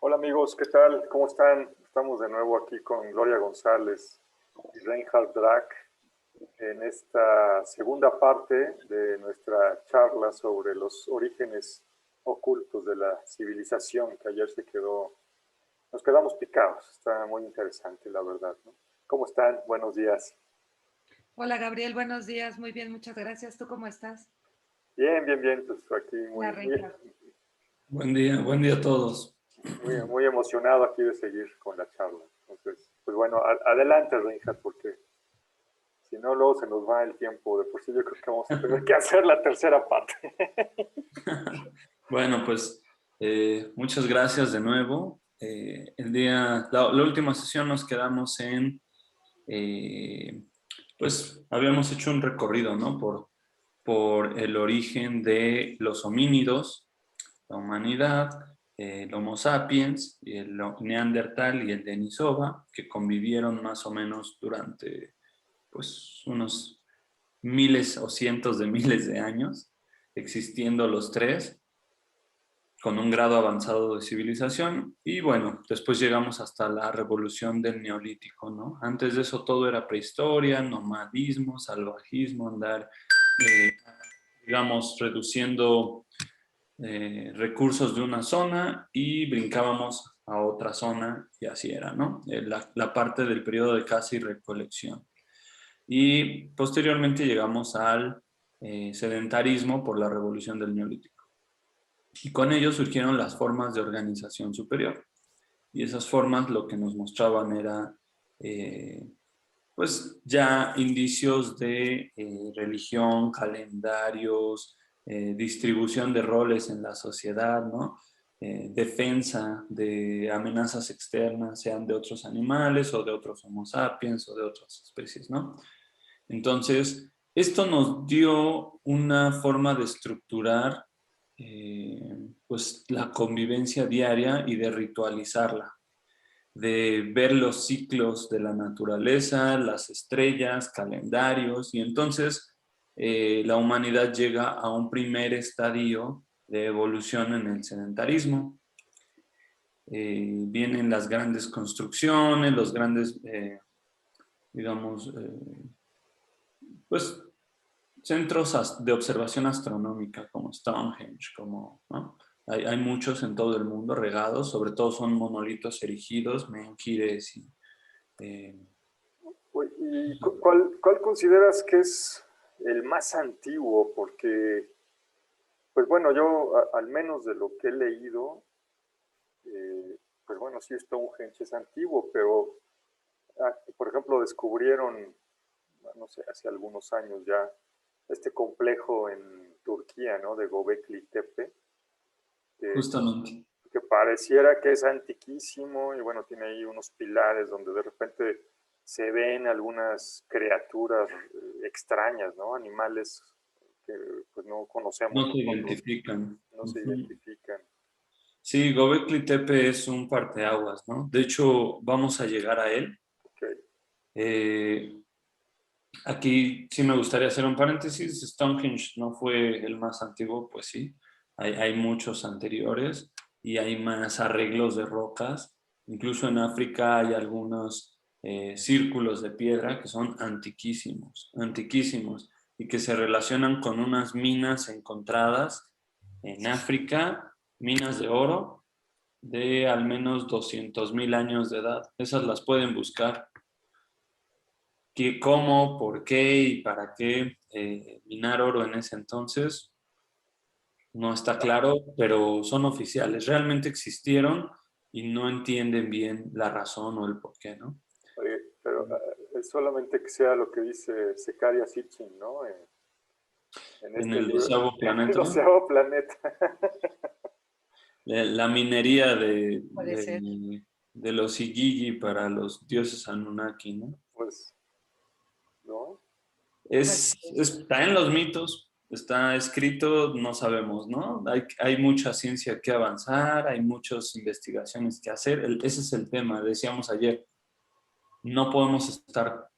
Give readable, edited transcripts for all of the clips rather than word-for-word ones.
Hola amigos, ¿qué tal? ¿Cómo están? Estamos de nuevo aquí con Gloria González y Reinhard Drack en esta segunda parte de nuestra charla sobre los orígenes ocultos de la civilización que ayer nos quedamos picados. Está muy interesante, la verdad, ¿no? ¿Cómo están? Buenos días. Hola Gabriel, buenos días. Muy bien, muchas gracias. ¿Tú cómo estás? Bien, bien, bien. Pues aquí La Reina. Buen día a todos. muy emocionado aquí de seguir con la charla. Entonces, pues bueno, adelante Reinhard, porque si no, luego se nos va el tiempo. De por sí yo creo que vamos a tener que hacer la tercera parte. Bueno, pues muchas gracias de nuevo. La última sesión nos quedamos pues habíamos hecho un recorrido, ¿no? Por el origen de los homínidos, la humanidad, el Homo sapiens, el Neandertal y el Denisova, que convivieron más o menos durante pues unos miles o cientos de miles de años, existiendo los tres, con un grado avanzado de civilización. Y bueno, después llegamos hasta la revolución del Neolítico, ¿no? Antes de eso todo era prehistoria, nomadismo, salvajismo, andar, eh, digamos, reduciendo recursos de una zona y brincábamos a otra zona y así era, ¿no? La parte del periodo de caza y recolección. Y posteriormente llegamos al sedentarismo por la revolución del Neolítico. Y con ello surgieron las formas de organización superior. Y esas formas lo que nos mostraban era, pues, ya indicios de religión, calendarios, distribución de roles en la sociedad, ¿no? Defensa de amenazas externas, sean de otros animales o de otros Homo sapiens o de otras especies, ¿no? Entonces, esto nos dio una forma de estructurar pues, la convivencia diaria y de ritualizarla, de ver los ciclos de la naturaleza, las estrellas, calendarios, y entonces la humanidad llega a un primer estadio de evolución en el sedentarismo. Vienen las grandes construcciones, los grandes, digamos, pues centros de observación astronómica como Stonehenge, ¿no? Hay muchos en todo el mundo regados, sobre todo son monolitos erigidos, menhires y... Eh, ¿Y cuál consideras que es el más antiguo? Porque, pues bueno, yo al menos de lo que he leído, pues bueno, sí, Stonehenge es antiguo, pero por ejemplo, descubrieron, no sé, hace algunos años ya, este complejo en Turquía, ¿no? De Göbekli Tepe, que, justamente. que pareciera que es antiquísimo y bueno, tiene ahí unos pilares donde de repente se ven algunas criaturas extrañas, ¿no? Animales que pues no conocemos No se nosotros, identifican. no se Ujú. identifican. Sí, Göbekli Tepe es un parteaguas, ¿no? De hecho, vamos a llegar a él. Okay. Eh, Aquí sí me gustaría hacer un paréntesis. Stonehenge no fue el más antiguo, pues sí. Hay muchos anteriores y hay más arreglos de rocas. Incluso en África hay algunos círculos de piedra que son antiquísimos, antiquísimos, y que se relacionan con unas minas encontradas en África, minas de oro de al menos 200,000 años de edad. Esas las pueden buscar cómo, por qué y para qué minar oro en ese entonces, no está claro, pero son oficiales. Realmente existieron y no entienden bien la razón o el por qué, ¿no? Oye, pero es solamente que sea lo que dice Secaria Sitchin, ¿no? En En este el libro, 12º El planeta, Océano Planeta. la minería Puede ser. de los Igigi para los dioses Anunnaki, ¿no? Pues, ¿no? Pues Está en los mitos, está escrito, no sabemos, ¿no? Hay mucha ciencia que avanzar, hay muchas investigaciones que hacer. Ese es el tema, decíamos ayer, no podemos estar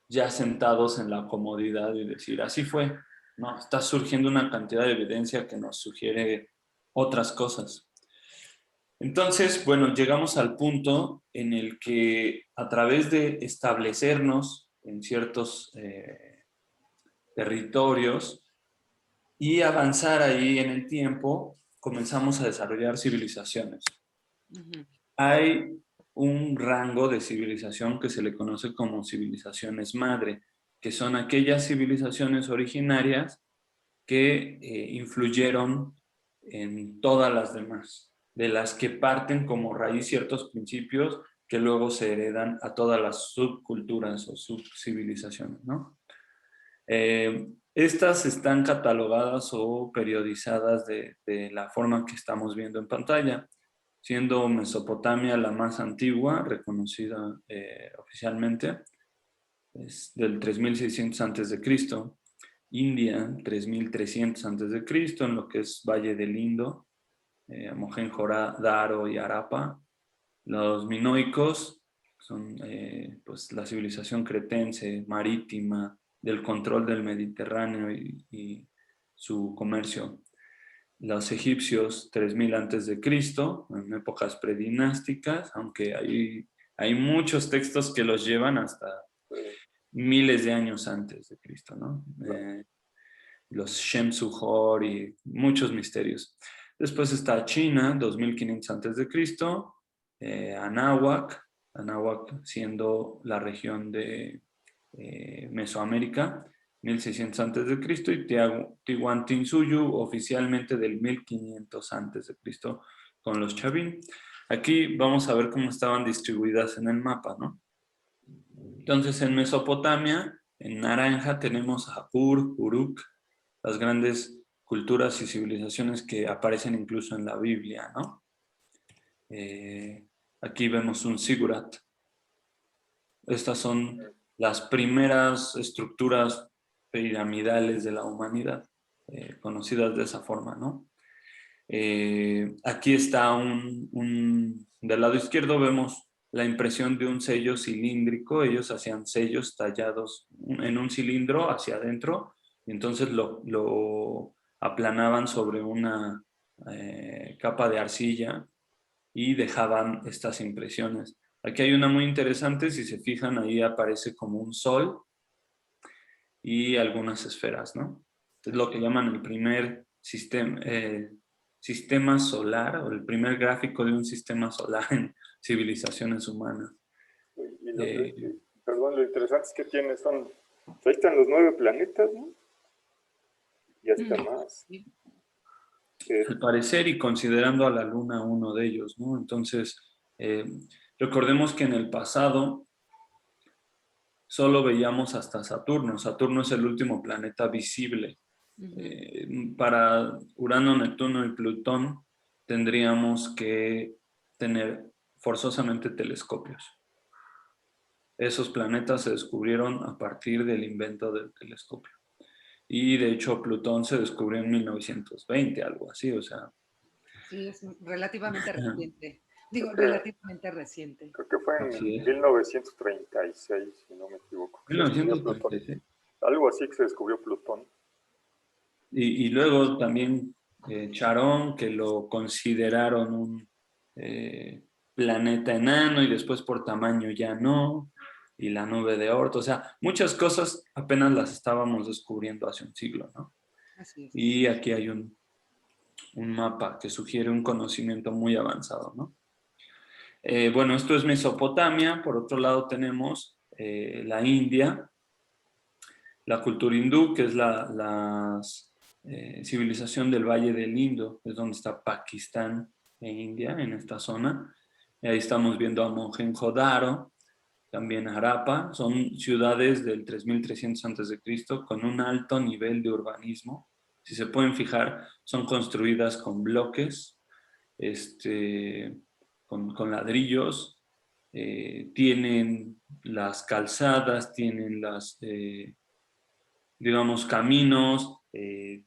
ya sentados en la comodidad y decir, así fue. No, está surgiendo una cantidad de evidencia que nos sugiere otras cosas. Entonces, bueno, llegamos al punto en el que a través de establecernos en ciertos territorios y avanzar ahí en el tiempo, comenzamos a desarrollar civilizaciones. Hay un rango de civilización que se le conoce como civilizaciones madre, que son aquellas civilizaciones originarias que influyeron en todas las demás, de las que parten como raíz ciertos principios que luego se heredan a todas las subculturas o subcivilizaciones, ¿no? Estas están catalogadas o periodizadas de la forma que estamos viendo en pantalla, siendo Mesopotamia la más antigua, reconocida oficialmente, es del 3600 a.C., India, 3300 a.C., en lo que es Valle del Indo, Mohenjo-Daro y Harappa. Los minoicos son pues, la civilización cretense, marítima, del control del Mediterráneo y su comercio. Los egipcios, 3000 a.C., en épocas predinásticas, aunque hay muchos textos que los llevan hasta miles de años antes de Cristo, ¿no? Los Shem-Suhor y muchos misterios. Después está China, 2500 a.C., Anáhuac siendo la región de Mesoamérica, 1600 a.C., y Tihuantinsuyu oficialmente del 1500 a.C. con los Chavín. Aquí vamos a ver cómo estaban distribuidas en el mapa, ¿no? Entonces, en Mesopotamia, en naranja, tenemos a Ur, Uruk, las grandes culturas y civilizaciones que aparecen incluso en la Biblia, ¿no? Aquí vemos un zigurat. Estas son las primeras estructuras piramidales de la humanidad, conocidas de esa forma, ¿no? Aquí está del lado izquierdo vemos la impresión de un sello cilíndrico. Ellos hacían sellos tallados en un cilindro hacia adentro y entonces lo aplanaban sobre una capa de arcilla y dejaban estas impresiones. Aquí hay una muy interesante, si se fijan ahí aparece como un sol y algunas esferas, ¿no? Es lo que llaman el primer sistema solar o el primer gráfico de un sistema solar en civilizaciones humanas. Perdón, lo interesante es que tiene ahí están los 9 planetas, ¿no? Y hasta más. Al parecer, y considerando a la Luna uno de ellos, ¿no? Entonces, recordemos que en el pasado solo veíamos hasta Saturno. Saturno es el último planeta visible. Para Urano, Neptuno y Plutón tendríamos que tener forzosamente telescopios. Esos planetas se descubrieron a partir del invento del telescopio. Y de hecho Plutón se descubrió en 1920, algo así, o sea. Sí, es relativamente reciente. Digo, relativamente reciente. Creo que fue en 1936, si no me equivoco. 1936. Algo así que se descubrió Plutón. Y luego también Charón, que lo consideraron un planeta enano y después por tamaño ya no, y la nube de Oort, o sea, muchas cosas apenas las estábamos descubriendo hace un siglo, ¿no? Así es. Y aquí hay un mapa que sugiere un conocimiento muy avanzado, ¿no? Bueno, esto es Mesopotamia. Por otro lado tenemos la India, la cultura hindú, que es la civilización del Valle del Indo, es donde está Pakistán e India, en esta zona. Y ahí estamos viendo a Mohenjo-Daro, también Harappa. Son ciudades del 3300 a.C. con un alto nivel de urbanismo. Si se pueden fijar, son construidas con bloques, con ladrillos, tienen las calzadas, tienen digamos, caminos,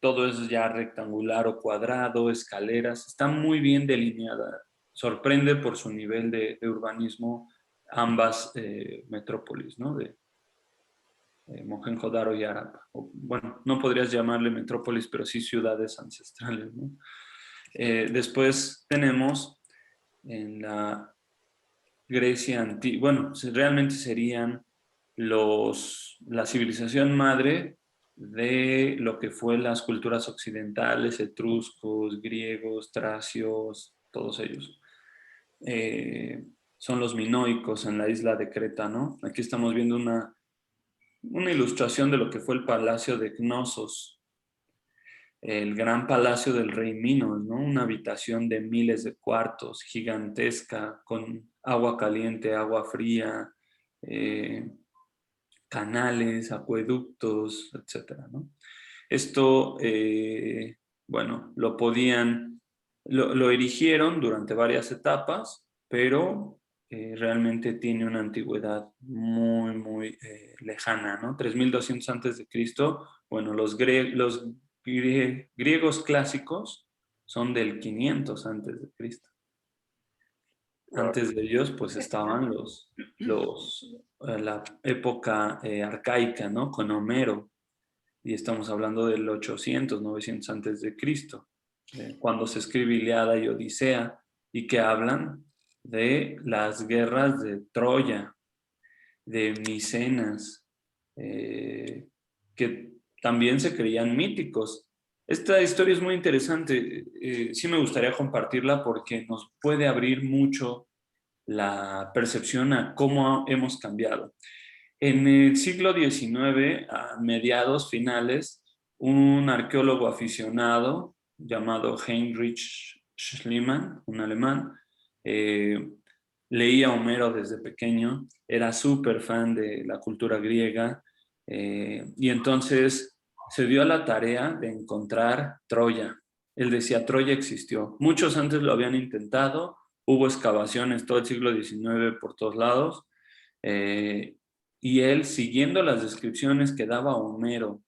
todo es ya rectangular o cuadrado, escaleras, está muy bien delineada. Sorprende por su nivel de urbanismo ambas metrópolis, ¿no? De Mohenjo-Daro y Harappa. Bueno, no podrías llamarle metrópolis, pero sí ciudades ancestrales, ¿no? Después tenemos en la Grecia antigua, bueno, realmente serían la civilización madre de lo que fue las culturas occidentales, etruscos, griegos, tracios, todos ellos. Son los minoicos en la isla de Creta, ¿no? Aquí estamos viendo una ilustración de lo que fue el palacio de Cnosos, el gran palacio del rey Minos, ¿no? Una habitación de miles de cuartos, gigantesca, con agua caliente, agua fría, canales, acueductos, etcétera, ¿no? Esto, bueno, lo erigieron durante varias etapas, pero realmente tiene una antigüedad muy, muy lejana, ¿no? 3200 antes de Cristo, bueno, los griegos clásicos son del 500 antes de Cristo. Antes de ellos, pues estaban la época arcaica, ¿no? Con Homero, y estamos hablando del 800, 900 antes de Cristo, cuando se escribe Ilíada y Odisea, y que hablan de las guerras de Troya, de Micenas, que también se creían míticos. Esta historia es muy interesante, sí me gustaría compartirla porque nos puede abrir mucho la percepción a cómo hemos cambiado. En el siglo XIX, a mediados finales, un arqueólogo aficionado llamado Heinrich Schliemann, un alemán, leía a Homero desde pequeño, era súper fan de la cultura griega, y entonces se dio a la tarea de encontrar Troya. Él decía, Troya existió. Muchos antes lo habían intentado, hubo excavaciones todo el siglo XIX por todos lados, y él, siguiendo las descripciones que daba Homero,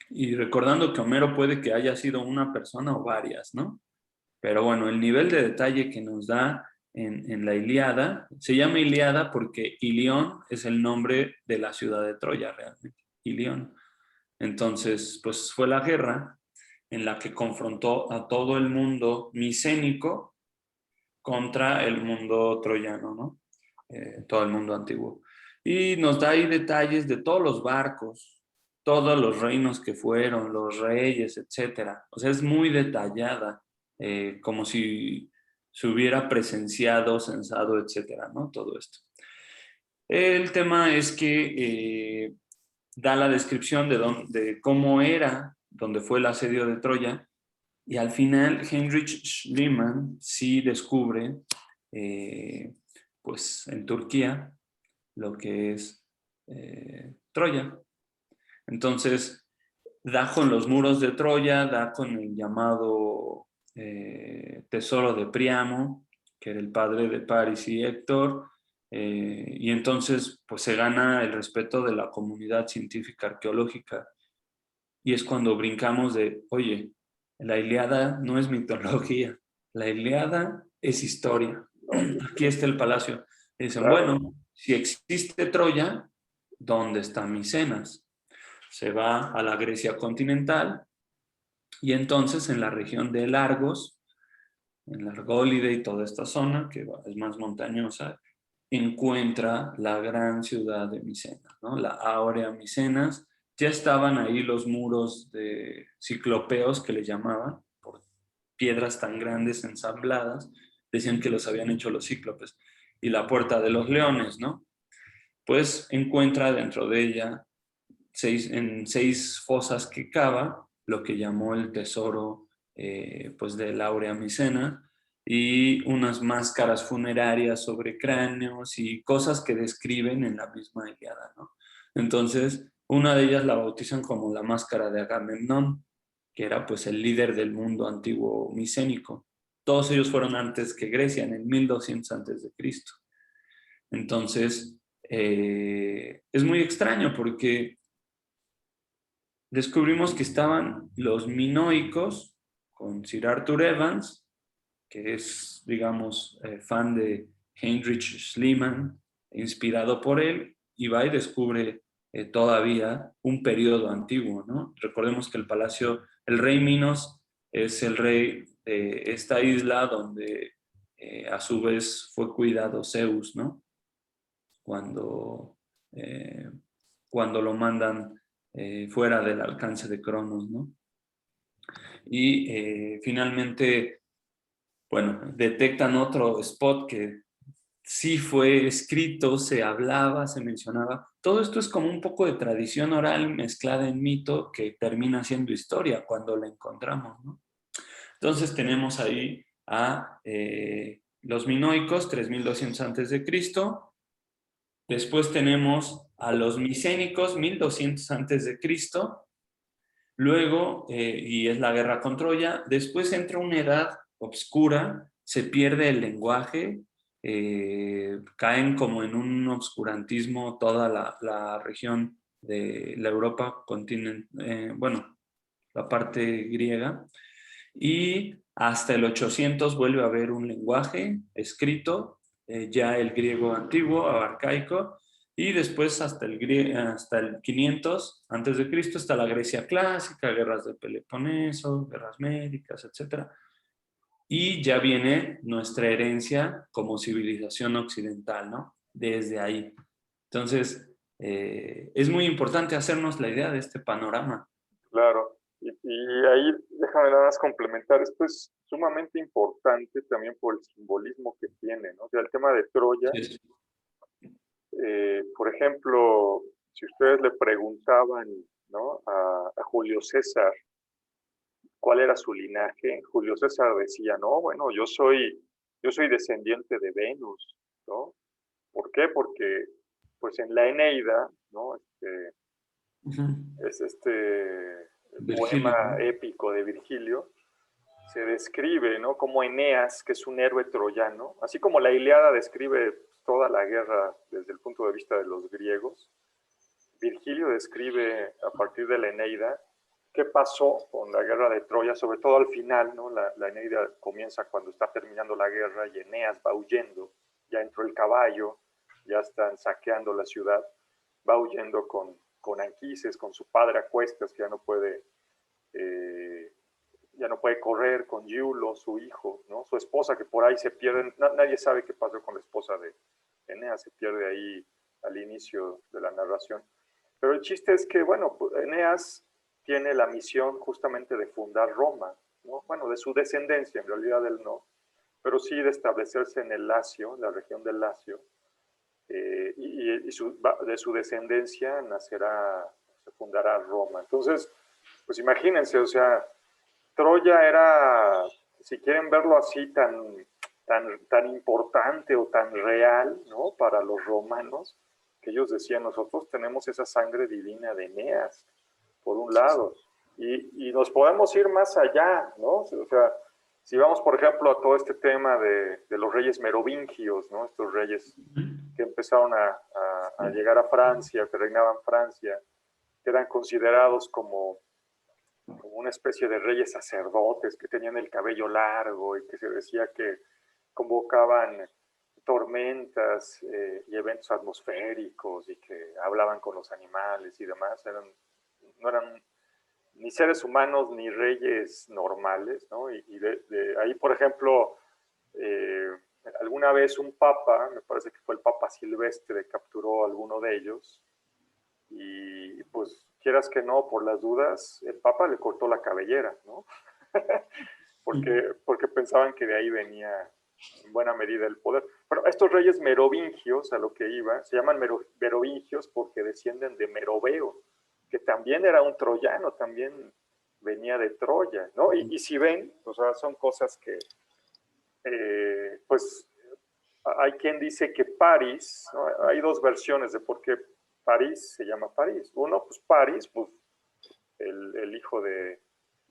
y recordando que Homero puede que haya sido una persona o varias, ¿no? Pero bueno, el nivel de detalle que nos da en la Ilíada, se llama Ilíada porque Ilión es el nombre de la ciudad de Troya realmente, Ilión. Entonces, pues fue la guerra en la que confrontó a todo el mundo micénico contra el mundo troyano, ¿no? Todo el mundo antiguo. Y nos da ahí detalles de todos los barcos, todos los reinos que fueron, los reyes, etcétera. O sea, es muy detallada, como si se hubiera presenciado, censado, etcétera, ¿no? Todo esto. El tema es que da la descripción de cómo era, donde fue el asedio de Troya, y al final Heinrich Schliemann sí descubre, pues en Turquía, lo que es Troya. Entonces, da con los muros de Troya, da con el llamado tesoro de Priamo, que era el padre de Paris y Héctor, y entonces pues se gana el respeto de la comunidad científica arqueológica. Y es cuando brincamos de, oye, la Ilíada no es mitología, la Ilíada es historia. Aquí está el palacio. Y dicen, bueno, si existe Troya, ¿dónde está Micenas? Se va a la Grecia continental y entonces en la región de Argos, en la Argólide y toda esta zona, que es más montañosa, encuentra la gran ciudad de Micenas, ¿no? La Áurea Micenas. Ya estaban ahí los muros de ciclopeos que le llamaban, por piedras tan grandes ensambladas, decían que los habían hecho los cíclopes. Y la Puerta de los Leones, ¿no? Pues encuentra dentro de ella en 6 fosas que cava, lo que llamó el tesoro pues de Áurea Micena, y unas máscaras funerarias sobre cráneos y cosas que describen en la misma Ilíada, ¿no? Entonces, una de ellas la bautizan como la máscara de Agamemnón, que era pues el líder del mundo antiguo micénico. Todos ellos fueron antes que Grecia, en el 1200 antes de Cristo. Entonces, es muy extraño porque descubrimos que estaban los minoicos con Sir Arthur Evans, que es, digamos, fan de Heinrich Schliemann, inspirado por él, y va y descubre todavía un periodo antiguo, ¿no? Recordemos que el rey Minos es el rey esta isla donde a su vez fue cuidado Zeus, ¿no? Cuando, cuando lo mandan fuera del alcance de Cronos, ¿no? Y finalmente, bueno, detectan otro spot que sí fue escrito, se hablaba, se mencionaba. Todo esto es como un poco de tradición oral mezclada en mito que termina siendo historia cuando la encontramos, ¿no? Entonces tenemos ahí a los minoicos, 3200 antes de Cristo. Después tenemos a los micénicos, 1200 antes de Cristo. Luego, y es la guerra con Troya. Después entra una edad obscura, se pierde el lenguaje, caen como en un obscurantismo toda la región de la Europa continental, bueno, la parte griega. Y hasta el 800 vuelve a haber un lenguaje escrito, ya el griego antiguo, arcaico, y después hasta el 500 antes de Cristo está la Grecia clásica, guerras de Peloponeso, guerras médicas, etc. Y ya viene nuestra herencia como civilización occidental, ¿no? Desde ahí. Entonces, es muy importante hacernos la idea de este panorama. Claro. Y ahí, déjame nada más complementar, esto es sumamente importante también por el simbolismo que tiene, ¿no? O sea, el tema de Troya, Sí. por ejemplo, si ustedes le preguntaban, ¿no? a Julio César cuál era su linaje, Julio César decía, no, bueno, yo soy descendiente de Venus, ¿no? ¿Por qué? Porque, pues en la Eneida, ¿no? Es el Virgilio, poema ¿no? épico de Virgilio, se describe, ¿no? Como Eneas, que es un héroe troyano, así como la Ilíada describe toda la guerra desde el punto de vista de los griegos, Virgilio describe a partir de la Eneida qué pasó con la guerra de Troya, sobre todo al final, ¿no? La Eneida comienza cuando está terminando la guerra y Eneas va huyendo, ya entró el caballo, ya están saqueando la ciudad, va huyendo con Anquises, con su padre a cuestas, que ya no puede correr, con Iulo, su hijo, ¿no? Su esposa, que por ahí se pierde, nadie sabe qué pasó con la esposa de Eneas, se pierde ahí al inicio de la narración. Pero el chiste es que, bueno, Eneas tiene la misión justamente de fundar Roma, ¿no? Bueno, de su descendencia, en realidad él no, pero sí de establecerse en el Lacio, la región del Lacio, de su descendencia se fundará Roma. Entonces, pues imagínense, o sea, Troya era, si quieren verlo así, tan importante o tan real, ¿no? Para los romanos, que ellos decían, nosotros tenemos esa sangre divina de Eneas, por un lado, y nos podemos ir más allá, ¿no? O sea, si vamos, por ejemplo, a todo este tema de los reyes merovingios, ¿no? Estos reyes que empezaron a llegar a Francia, que reinaban Francia, que eran considerados como una especie de reyes sacerdotes que tenían el cabello largo y que se decía que convocaban tormentas y eventos atmosféricos y que hablaban con los animales y demás. No eran ni seres humanos ni reyes normales, ¿no? Y de ahí, por ejemplo, alguna vez un papa, me parece que fue el Papa Silvestre, capturó a alguno de ellos y pues quieras que no, por las dudas, el Papa le cortó la cabellera, ¿no? porque pensaban que de ahí venía en buena medida el poder. Bueno, estos reyes merovingios, a lo que iba, se llaman merovingios porque descienden de Meroveo, que también era un troyano, también venía de Troya, ¿no? Y si ven, o sea, son cosas que, pues, hay quien dice que París, ¿no? Hay dos versiones de por qué París se llama París. Uno, pues París, pues el hijo de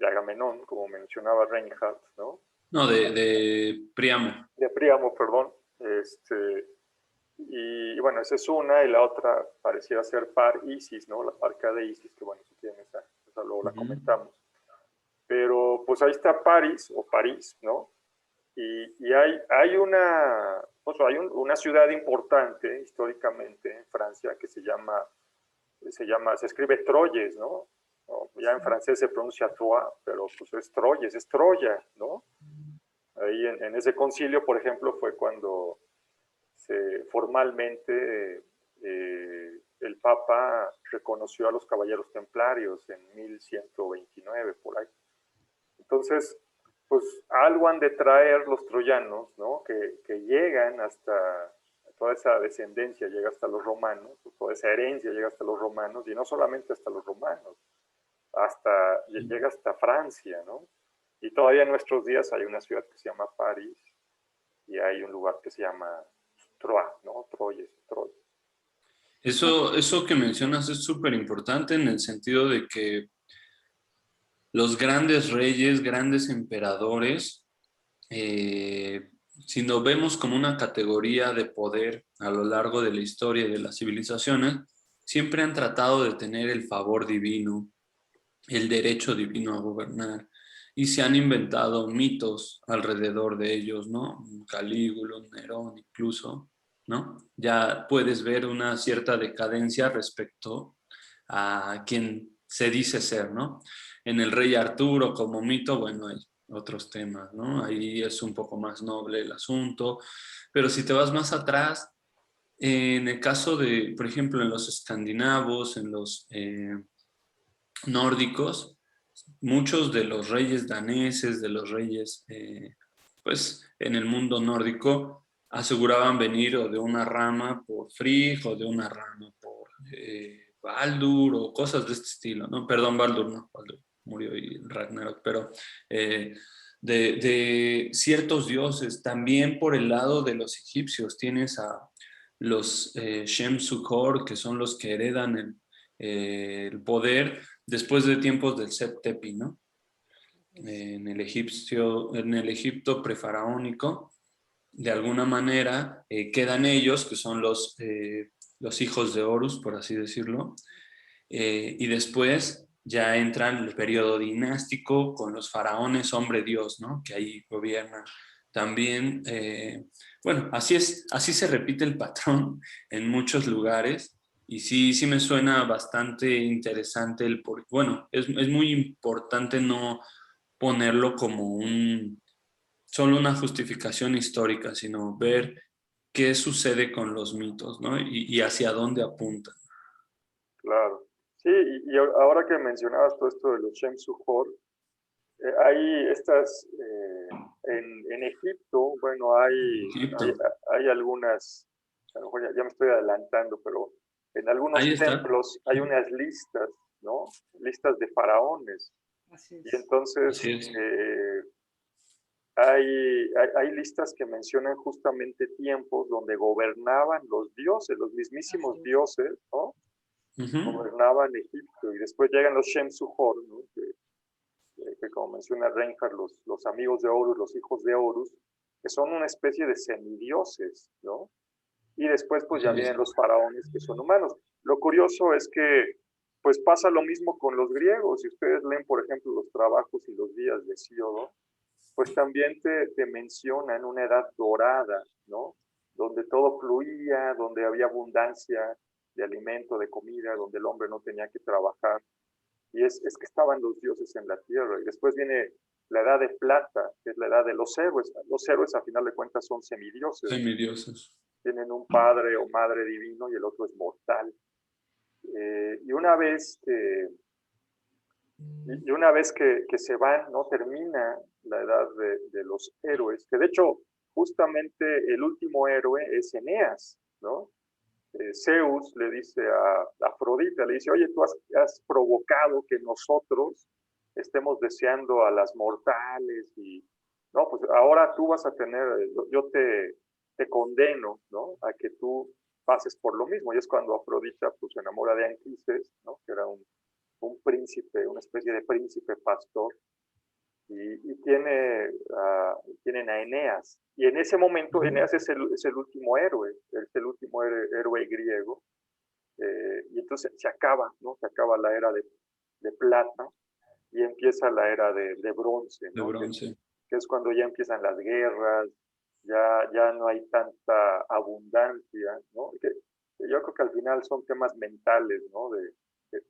Agamenón, como mencionaba Reinhardt, ¿no? No, de Priamo. De Príamo, perdón. Y bueno, esa es una, y la otra pareciera ser Par Isis, ¿no? La parca de Isis, que bueno, si quieren esa luego la comentamos. Pero pues ahí está París, o París, ¿no? Y hay una ciudad importante históricamente en Francia que se escribe Troyes, ¿no? Ya en francés se pronuncia Troyes, pero pues es Troyes, es Troya, ¿no? ahí en ese concilio, por ejemplo, fue cuando formalmente el Papa reconoció a los caballeros templarios en 1129, por ahí. Entonces, pues algo han de traer los troyanos, ¿no? Que llegan hasta, toda esa descendencia llega hasta los romanos, toda esa herencia llega hasta los romanos, y no solamente hasta los romanos, llega hasta Francia, ¿no? Y todavía en nuestros días hay una ciudad que se llama París, y hay un lugar que se llama Troyes, ¿no? Troyes. Eso que mencionas es súper importante en el sentido de que los grandes reyes, grandes emperadores, si nos vemos como una categoría de poder a lo largo de la historia de las civilizaciones, siempre han tratado de tener el favor divino, el derecho divino a gobernar, y se han inventado mitos alrededor de ellos, ¿no? Calígula, Nerón incluso, ¿no? Ya puedes ver una cierta decadencia respecto a quien se dice ser, ¿no? En el rey Arturo como mito, bueno, hay otros temas, ¿no? Ahí es un poco más noble el asunto, pero si te vas más atrás, en el caso de, por ejemplo, en los escandinavos, en los nórdicos, muchos de los reyes daneses, de los reyes, pues en el mundo nórdico, aseguraban venir o de una rama por Frigg o de una rama por Baldur o cosas de este estilo, ¿no? Perdón, Baldur no, Baldur murió y Ragnarok, pero de ciertos dioses. También por el lado de los egipcios tienes a los Shem-Sukhor, que son los que heredan el poder después de tiempos del Sep-Tepi, ¿no? En el Egipto prefaraónico, de alguna manera quedan ellos, que son los hijos de Horus, por así decirlo, y después ya entra el periodo dinástico con los faraones hombre-dios, ¿no? Que ahí gobiernan. También, bueno, así se repite el patrón en muchos lugares. Y sí me suena bastante interesante bueno, es muy importante no ponerlo como solo una justificación histórica, sino ver qué sucede con los mitos, ¿no? Y hacia dónde apuntan. Claro. Sí, y ahora que mencionabas todo esto de los Shem-Sukhor, hay estas, en Egipto, bueno, Egipto. hay algunas, a lo mejor ya me estoy adelantando, pero en algunos Ahí está. templos hay unas listas, ¿no? Listas de faraones. Así Y es. entonces Así es. hay listas que mencionan justamente tiempos donde gobernaban los dioses, los mismísimos dioses, ¿no? Gobernaban Egipto. Y después llegan los Shem-Sukhor, ¿no? Que como menciona Reinhardt, los amigos de Horus, los hijos de Horus, que son una especie de semidioses, ¿no? Y después pues ya vienen los faraones que son humanos. Lo curioso es que pues pasa lo mismo con los griegos. Si ustedes leen, por ejemplo, los trabajos y los días de Hesíodo, pues también te mencionan una edad dorada, ¿no? Donde todo fluía, donde había abundancia de alimento, de comida, donde el hombre no tenía que trabajar. Y es que estaban los dioses en la tierra. Y después viene la edad de plata, que es la edad de los héroes. Los héroes, a final de cuentas, son semidioses. Semidioses. Tienen un padre o madre divino y el otro es mortal. Y una vez que se van, ¿no? Termina la edad de los héroes, que de hecho, justamente el último héroe es Eneas, ¿no? Zeus le dice a Afrodita, le dice, oye, tú has provocado que nosotros estemos deseando a las mortales y, no, pues ahora tú vas a tener, yo te condeno, ¿no? A que tú pases por lo mismo. Y es cuando Afrodita pues se enamora de Anquises, ¿no? Que era un príncipe, una especie de príncipe pastor, y tienen a Eneas. Y en ese momento Eneas es el último héroe, es el último héroe griego, y entonces se acaba, ¿no? Se acaba la era de plata y empieza la era de bronce, De ¿no? bronce. Que es cuando ya empiezan las guerras, ya no hay tanta abundancia, ¿no? Que yo creo que al final son temas mentales, ¿no?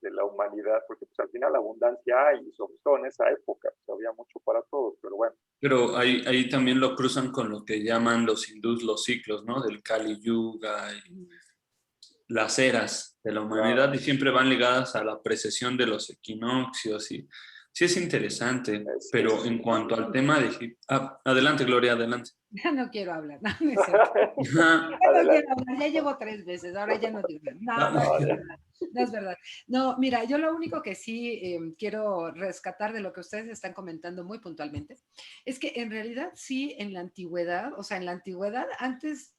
de la humanidad, porque pues al final abundancia hay, y sobre todo en esa época, pues había mucho para todos, pero bueno. Pero ahí también lo cruzan con lo que llaman los hindús los ciclos, ¿no? Del Kali Yuga y las eras de la humanidad, Claro. y siempre van ligadas a la precesión de los equinoccios. Y sí es interesante, pero en cuanto al tema de... adelante, Gloria, adelante. Ya no quiero hablar, no, no es cierto. Ajá. Ya no quiero hablar, ya llevo 3 veces, ahora ya no digo nada. No, no, Vale. no es verdad. No, mira, yo lo único que sí quiero rescatar de lo que ustedes están comentando muy puntualmente es que en realidad sí, en la antigüedad, o sea, en la antigüedad, antes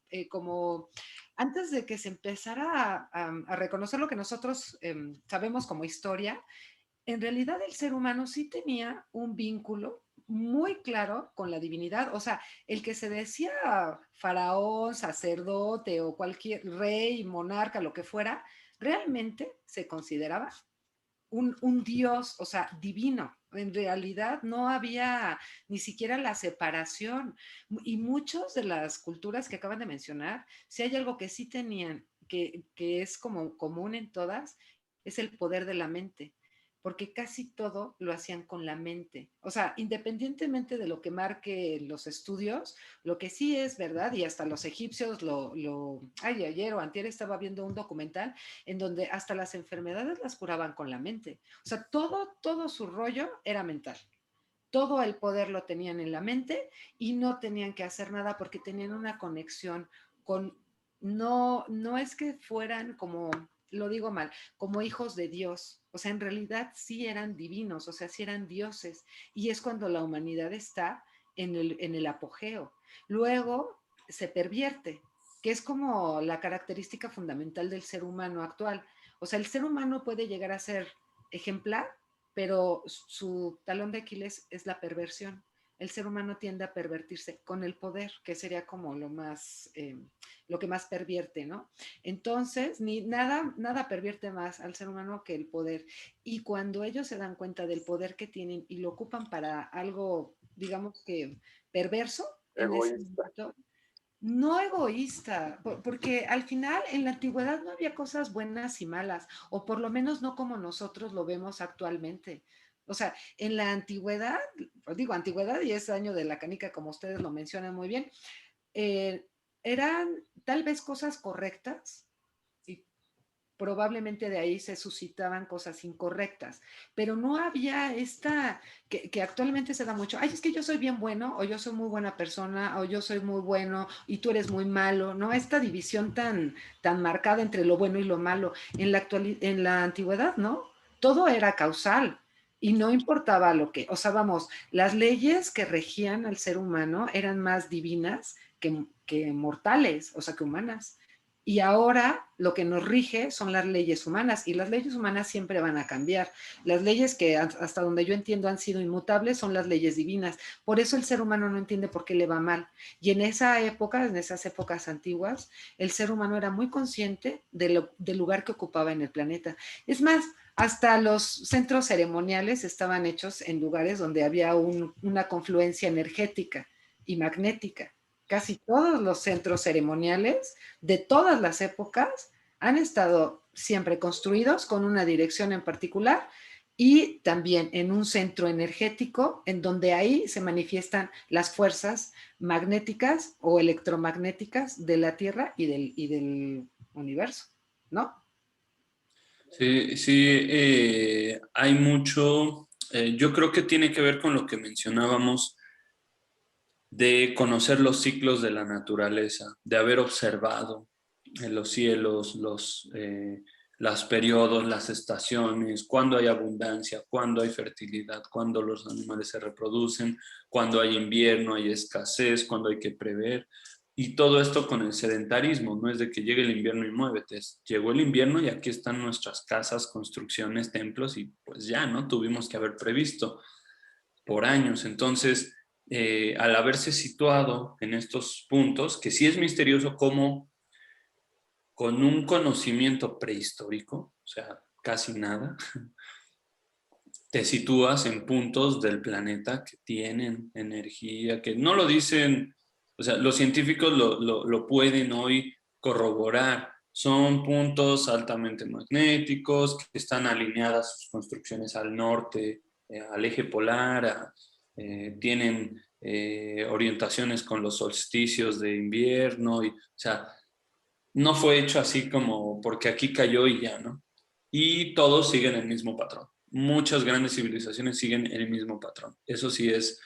antes de que se empezara a reconocer lo que nosotros sabemos como historia, en realidad el ser humano sí tenía un vínculo muy claro con la divinidad. O sea, el que se decía faraón, sacerdote o cualquier rey, monarca, lo que fuera, realmente se consideraba un dios, o sea, divino. En realidad no había ni siquiera la separación. Y muchas de las culturas que acaban de mencionar, si hay algo que sí tenían, que es como común en todas, es el poder de la mente, porque casi todo lo hacían con la mente. O sea, independientemente de lo que marque los estudios, lo que sí es verdad, y hasta los egipcios ay, ayer o antier estaba viendo un documental en donde hasta las enfermedades las curaban con la mente. O sea, todo su rollo era mental. Todo el poder lo tenían en la mente y no tenían que hacer nada porque tenían una conexión con, no es que fueran como, lo digo mal, como hijos de Dios. O sea, en realidad sí eran divinos, o sea, sí eran dioses. Y es cuando la humanidad está en el apogeo. Luego se pervierte, que es como la característica fundamental del ser humano actual. O sea, el ser humano puede llegar a ser ejemplar, pero su talón de Aquiles es la perversión. El ser humano tiende a pervertirse con el poder, que sería como lo que más pervierte, ¿no? Entonces, nada pervierte más al ser humano que el poder. Y cuando ellos se dan cuenta del poder que tienen y lo ocupan para algo, digamos que perverso, en ese Egoísta. momento, no egoísta, porque al final en la antigüedad no había cosas buenas y malas, o por lo menos no como nosotros lo vemos actualmente. O sea, en la antigüedad, digo antigüedad y es año de la canica, como ustedes lo mencionan muy bien, eh, eran tal vez cosas correctas, y probablemente de ahí se suscitaban cosas incorrectas, pero no había que actualmente se da mucho, ay, es que yo soy bien bueno, o yo soy muy buena persona, o yo soy muy bueno y tú eres muy malo, ¿no? Esta división tan marcada entre lo bueno y lo malo. En la antigüedad, ¿no? Todo era causal. Y no importaba lo que, o sea, vamos, las leyes que regían al ser humano eran más divinas que mortales, o sea, que humanas. Y ahora lo que nos rige son las leyes humanas y las leyes humanas siempre van a cambiar. Las leyes que hasta donde yo entiendo han sido inmutables son las leyes divinas. Por eso el ser humano no entiende por qué le va mal. Y en esa época, en esas épocas antiguas, el ser humano era muy consciente del lugar que ocupaba en el planeta. Es más, hasta los centros ceremoniales estaban hechos en lugares donde había una confluencia energética y magnética. Casi todos los centros ceremoniales de todas las épocas han estado siempre construidos con una dirección en particular y también en un centro energético en donde ahí se manifiestan las fuerzas magnéticas o electromagnéticas de la Tierra y del universo, ¿no? Sí, sí, hay mucho, yo creo que tiene que ver con lo que mencionábamos de conocer los ciclos de la naturaleza, de haber observado en los cielos, los periodos, las estaciones, cuándo hay abundancia, cuándo hay fertilidad, cuándo los animales se reproducen, cuándo hay invierno, hay escasez, cuándo hay que prever. Y todo esto con el sedentarismo, no es de que llegue el invierno y muévete, llegó el invierno y aquí están nuestras casas, construcciones, templos y pues ya, ¿no? Tuvimos que haber previsto por años. Entonces, al haberse situado en estos puntos, que sí es misterioso cómo con un conocimiento prehistórico, o sea, casi nada, te sitúas en puntos del planeta que tienen energía, que no lo dicen, o sea, los científicos lo pueden hoy corroborar, son puntos altamente magnéticos que están alineadas sus construcciones al norte, al eje polar, tienen orientaciones con los solsticios de invierno, o sea, no fue hecho así como porque aquí cayó y ya, ¿no? Y todos siguen el mismo patrón. Muchas grandes civilizaciones siguen el mismo patrón. Eso sí es,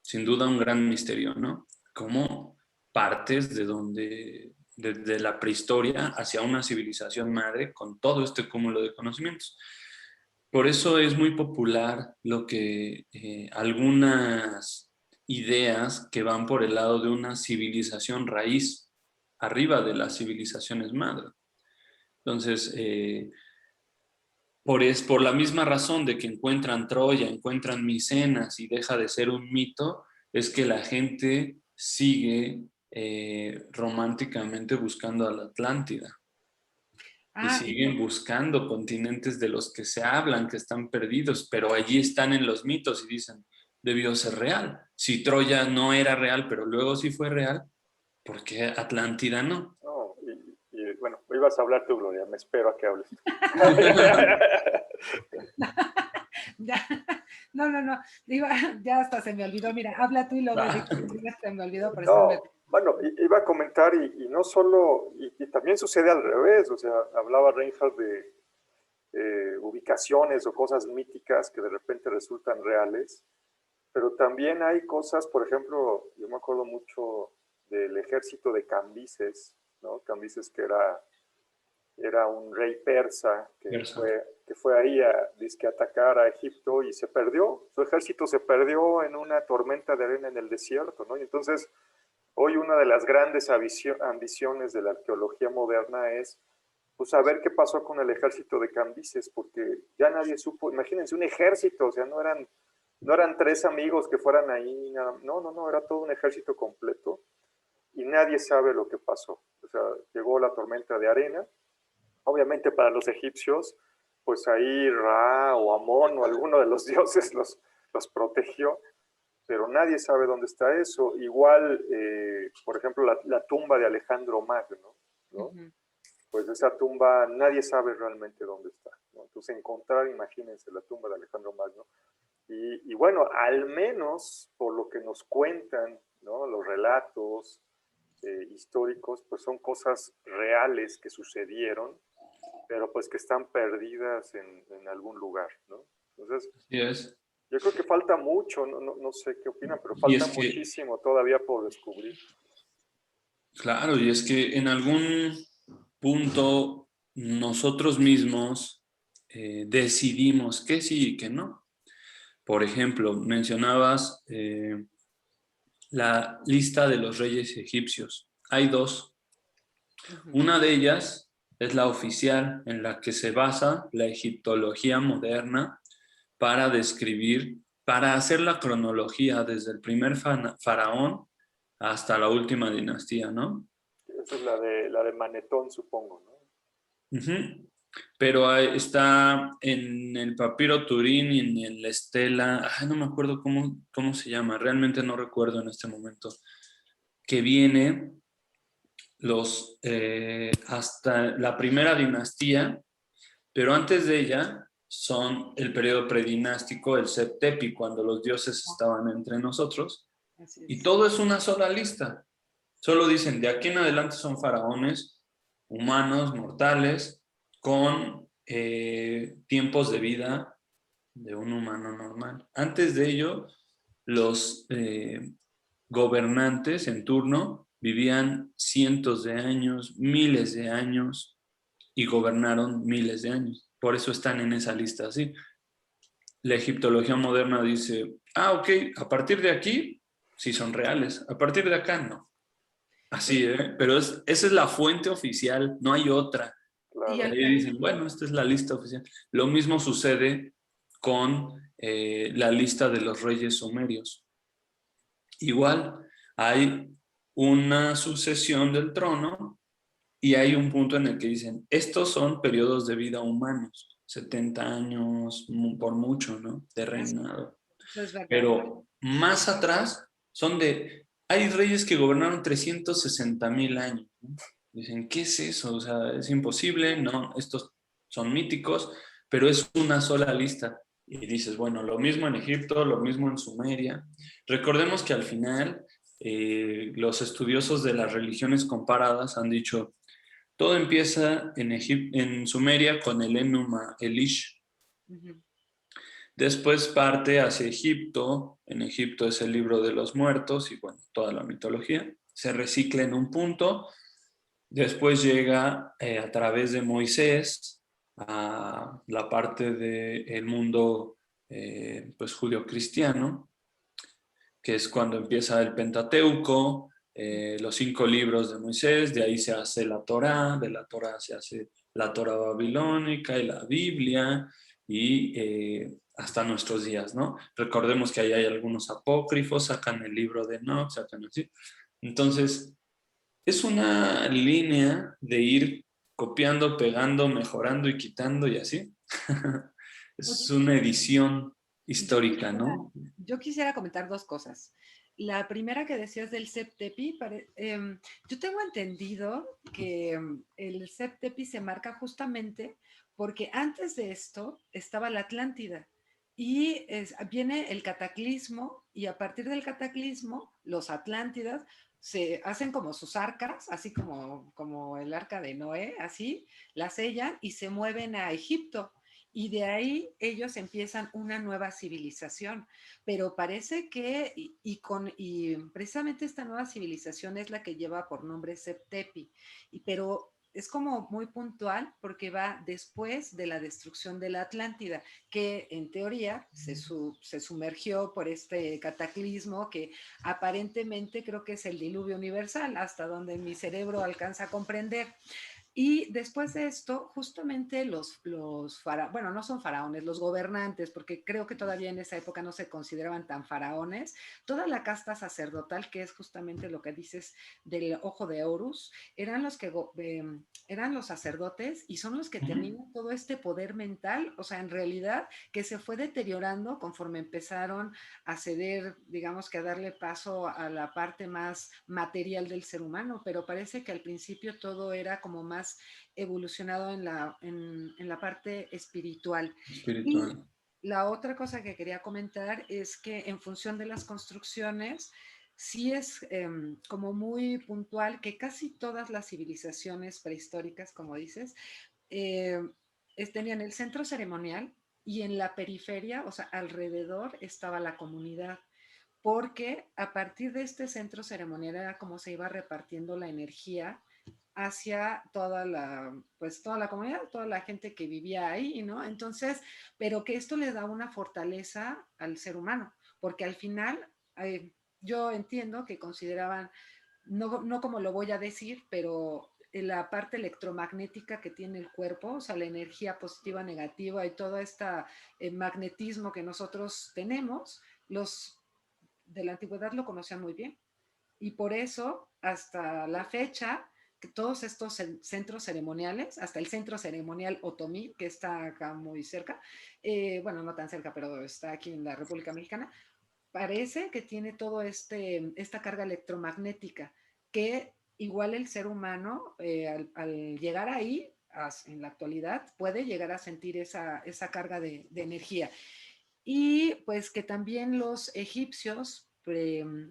sin duda, un gran misterio, ¿no? Cómo partes de donde, desde la prehistoria hacia una civilización madre con todo este cúmulo de conocimientos. Por eso es muy popular lo que algunas ideas que van por el lado de una civilización raíz, arriba de las civilizaciones madre. Entonces, por la misma razón de que encuentran Troya, encuentran Micenas y deja de ser un mito, es que la gente sigue románticamente buscando a la Atlántida y Ah, siguen buscando continentes de los que se hablan, que están perdidos, pero allí están en los mitos y dicen, debió ser real. Si Troya no era real, pero luego sí fue real, ¿por qué Atlántida no? No, bueno, ibas a hablar tú, Gloria, me espero a que hables tú. ya, no, digo, ya hasta se me olvidó. Mira, habla tú y luego digo, se me olvidó, por eso no me... No, bueno, iba a comentar y no solo, y también sucede al revés, o sea, hablaba Reinhardt de ubicaciones o cosas míticas que de repente resultan reales, pero también hay cosas, por ejemplo, yo me acuerdo mucho del ejército de Cambises, ¿no? Cambises que era un rey persa Versa. que fue ahí a dizque atacar a Egipto y se perdió, su ejército se perdió en una tormenta de arena en el desierto, ¿no? Y entonces hoy una de las grandes ambiciones de la arqueología moderna es pues saber qué pasó con el ejército de Cambises, porque ya nadie supo, imagínense un ejército, o sea, no eran tres amigos que fueran ahí, no, era todo un ejército completo y nadie sabe lo que pasó. O sea, llegó la tormenta de arena, obviamente para los egipcios, pues ahí Ra o Amón o alguno de los dioses los protegió, pero nadie sabe dónde está eso. Igual, por ejemplo, la tumba de Alejandro Magno, ¿no? Ujú. Pues esa tumba nadie sabe realmente dónde está, ¿no? Entonces encontrar, imagínense, la tumba de Alejandro Magno. Y bueno, al menos por lo que nos cuentan, ¿no? Los relatos históricos, pues son cosas reales que sucedieron, pero pues que están perdidas en algún lugar, ¿no? Entonces, Así es. yo creo que falta mucho, no sé qué opinan, pero Y falta es que, muchísimo todavía por descubrir. claro, y es que en algún punto nosotros mismos decidimos que sí y que no. Por ejemplo, mencionabas la lista de los reyes egipcios. Hay dos. Ujú. Una de ellas es la oficial, en la que se basa la egiptología moderna para describir, para hacer la cronología desde el primer faraón hasta la última dinastía, ¿no? Esa es la de Manetón, supongo, ¿no? Ujú. Pero está en el papiro Turín y en la estela, no me acuerdo cómo se llama, realmente no recuerdo en este momento, que viene hasta la primera dinastía, pero antes de ella son el periodo predinástico, el septepi, cuando los dioses estaban entre nosotros, Así y es. todo es una sola lista. Solo dicen, de aquí en adelante son faraones, humanos, mortales, con tiempos de vida de un humano normal. Antes de ello, los gobernantes en turno vivían cientos de años, miles de años y gobernaron miles de años. Por eso están en esa lista así. La egiptología moderna dice, ok, a partir de aquí sí son reales, a partir de acá no. Así, pero esa es la fuente oficial, no hay otra. Y Claro. Y ahí dicen, bueno, esta es la lista oficial. Lo mismo sucede con la lista de los reyes sumerios. Igual, hay una sucesión del trono y hay un punto en el que dicen, estos son periodos de vida humanos, 70 años por mucho, ¿no? De reinado. eso es verdad. Pero más atrás hay reyes que gobernaron 360,000 años, ¿no? Dicen, ¿qué es eso? O sea, es imposible, no, estos son míticos, pero es una sola lista. Y dices, bueno, lo mismo en Egipto, lo mismo en Sumeria. Recordemos que al final los estudiosos de las religiones comparadas han dicho, todo empieza en Sumeria con el Enuma Elish. Ujú. Después parte hacia Egipto. En Egipto es el libro de los muertos y bueno, toda la mitología. Se recicla en un punto. Después llega a través de Moisés a la parte del mundo pues judío-cristiano, que es cuando empieza el Pentateuco, los 5 libros de Moisés, de ahí se hace la Torá, de la Torá se hace la Torá babilónica y la Biblia, y hasta nuestros días, ¿no? Recordemos que ahí hay algunos apócrifos, sacan el libro de Enoch, sacan así. Entonces, es una línea de ir copiando, pegando, mejorando y quitando y así. Es Oye, una edición yo histórica, quisiera, ¿no? yo quisiera comentar dos cosas. La primera que decías del Septepi, yo tengo entendido que el Septepi se marca justamente porque antes de esto estaba la Atlántida y viene el cataclismo y a partir del cataclismo los Atlántidas se hacen como sus arcas, así como el arca de Noé, así, la sellan y se mueven a Egipto. Y de ahí ellos empiezan una nueva civilización. Pero parece que, y precisamente esta nueva civilización es la que lleva por nombre Septepi, pero es como muy puntual porque va después de la destrucción de la Atlántida, que en teoría se sumergió por este cataclismo que aparentemente creo que es el diluvio universal, hasta donde mi cerebro alcanza a comprender. Y después de esto, justamente bueno, no son faraones, los gobernantes, porque creo que todavía en esa época no se consideraban tan faraones, toda la casta sacerdotal, que es justamente lo que dices del ojo de Horus, eran eran los sacerdotes y son los que tenían todo este poder mental, o sea, en realidad que se fue deteriorando conforme empezaron a ceder, digamos que a darle paso a la parte más material del ser humano, pero parece que al principio todo era como más evolucionado en la parte espiritual. Y Espiritual. la otra cosa que quería comentar es que en función de las construcciones, sí es como muy puntual que casi todas las civilizaciones prehistóricas, como dices, eh, tenían el centro ceremonial y en la periferia, o sea, alrededor estaba la comunidad, porque a partir de este centro ceremonial era como se iba repartiendo la energía hacia pues toda la comunidad, toda la gente que vivía ahí, ¿no? Entonces, pero que esto le da una fortaleza al ser humano, porque al final yo entiendo que consideraban, no como lo voy a decir, pero la parte electromagnética que tiene el cuerpo, o sea, la energía positiva, negativa y todo este magnetismo que nosotros tenemos, los de la antigüedad lo conocían muy bien. Y por eso, hasta la fecha, que todos estos centros ceremoniales, hasta el centro ceremonial Otomí, que está acá muy cerca, bueno, no tan cerca, pero está aquí en la República Mexicana, parece que tiene todo esta carga electromagnética, que igual el ser humano, al llegar ahí, en la actualidad, puede llegar a sentir esa carga de energía. Y pues que también los egipcios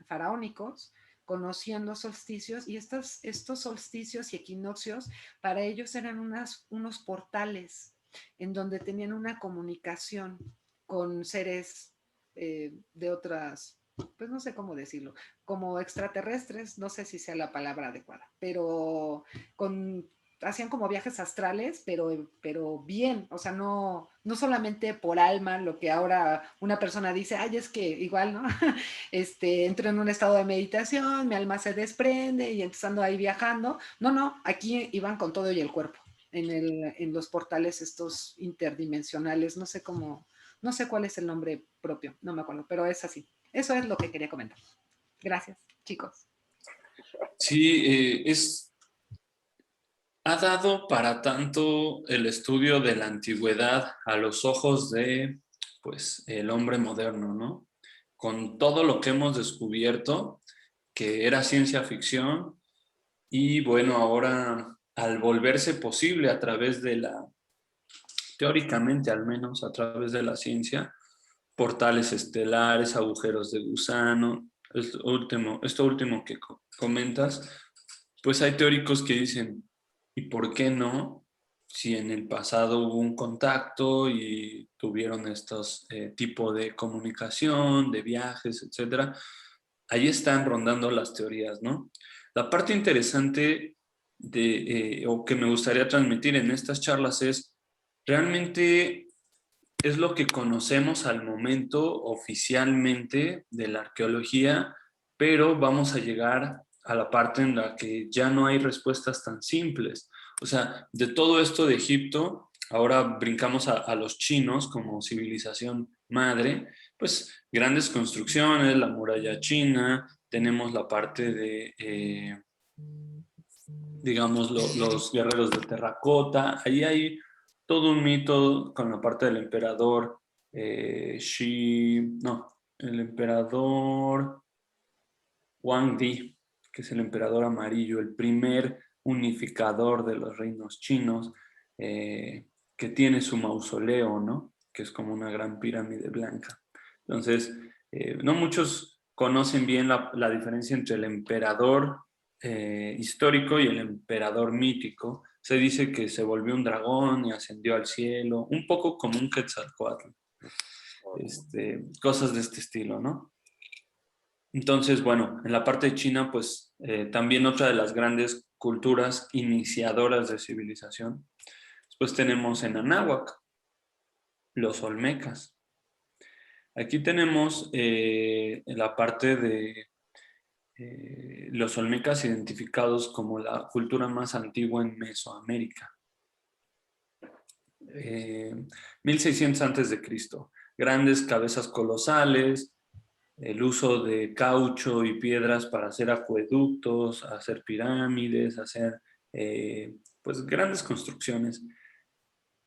faraónicos conocían los solsticios y estos solsticios y equinoccios para ellos eran unos portales en donde tenían una comunicación con seres de otras, pues no sé cómo decirlo, como extraterrestres, no sé si sea la palabra adecuada, pero hacían como viajes astrales, pero bien, o sea, no solamente por alma, lo que ahora una persona dice, ay, es que igual, ¿no? Entro en un estado de meditación, mi alma se desprende y entonces ando ahí viajando. No, aquí iban con todo y el cuerpo, en los portales estos interdimensionales, no sé cuál es el nombre propio, no me acuerdo, pero es así. Eso es lo que quería comentar. Gracias, chicos. Sí, ha dado para tanto el estudio de la antigüedad a los ojos de, pues, el hombre moderno, ¿no? Con todo lo que hemos descubierto, que era ciencia ficción, Y bueno, ahora al volverse posible teóricamente al menos a través de la ciencia, portales estelares, agujeros de gusano, esto último que comentas, pues hay teóricos que dicen, ¿y por qué no? Si en el pasado hubo un contacto y tuvieron estos tipos de comunicación, de viajes, etcétera, ahí están rondando las teorías, ¿no? La parte interesante o que me gustaría transmitir en estas charlas es realmente es lo que conocemos al momento oficialmente de la arqueología, pero vamos a llegar a la parte en la que ya no hay respuestas tan simples. O sea, de todo esto de Egipto, ahora brincamos a los chinos como civilización madre, pues grandes construcciones, la muralla china, tenemos la parte de, digamos, los guerreros de terracota, ahí hay todo un mito con la parte del emperador el emperador Wang Di, que es el emperador amarillo, el primer unificador de los reinos chinos, que tiene su mausoleo, ¿no? Que es como una gran pirámide blanca. Entonces, no muchos conocen bien la diferencia entre el emperador histórico y el emperador mítico. Se dice que se volvió un dragón y ascendió al cielo, un poco como un Quetzalcóatl. Cosas de este estilo, ¿no? Entonces, bueno, en la parte de China, pues también otra de las grandes culturas iniciadoras de civilización. Después tenemos en Anáhuac, los olmecas. Aquí tenemos la parte de los olmecas identificados como la cultura más antigua en Mesoamérica. 1600 antes de Cristo. Grandes cabezas colosales, el uso de caucho y piedras para hacer acueductos, hacer pirámides, hacer pues grandes construcciones.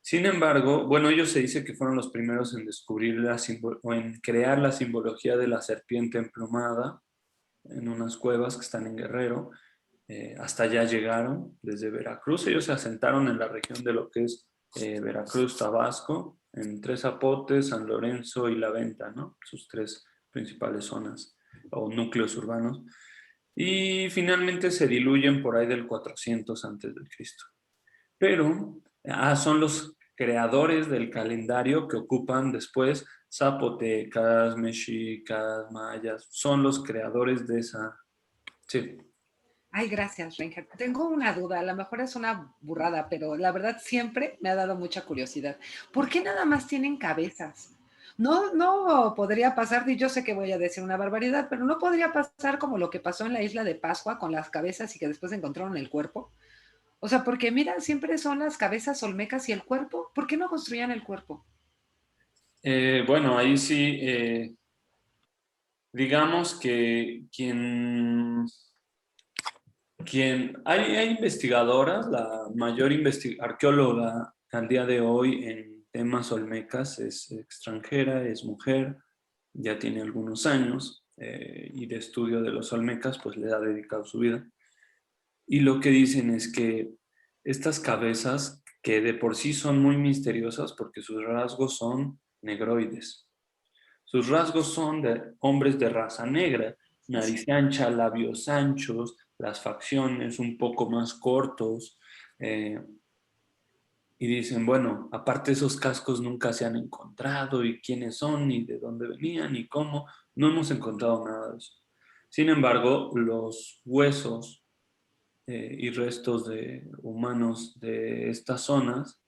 Sin embargo, bueno, ellos se dice que fueron los primeros en descubrir o en crear la simbología de la serpiente emplumada en unas cuevas que están en Guerrero. Hasta allá llegaron desde Veracruz. Ellos se asentaron en la región de lo que es Veracruz, Tabasco, entre Zapote, San Lorenzo y La Venta, ¿no? Sus tres principales zonas o núcleos urbanos. Y finalmente se diluyen por ahí del 400 antes de Cristo. Pero son los creadores del calendario que ocupan después zapotecas, mexicas, mayas, son los creadores de esa... Sí. Ay, gracias, Ranger. Tengo una duda, a lo mejor es una burrada, pero la verdad siempre me ha dado mucha curiosidad. ¿Por qué nada más tienen cabezas? No podría pasar, y yo sé que voy a decir una barbaridad, pero no podría pasar como lo que pasó en la isla de Pascua con las cabezas y que después encontraron el cuerpo. O sea, porque mira, siempre son las cabezas olmecas y el cuerpo. ¿Por qué no construían el cuerpo? Bueno, ahí sí, digamos que hay investigadoras, la mayor arqueóloga al día de hoy en temas olmecas es extranjera, es mujer, ya tiene algunos años y de estudio de los olmecas pues le ha dedicado su vida. Y lo que dicen es que estas cabezas, que de por sí son muy misteriosas porque sus rasgos son negroides, sus rasgos son de hombres de raza negra, nariz ancha, labios anchos, las facciones un poco más cortos. Y dicen, bueno, aparte esos cascos nunca se han encontrado y quiénes son, ni de dónde venían, ni cómo. No hemos encontrado nada de eso. Sin embargo, los huesos y restos de humanos de estas zonas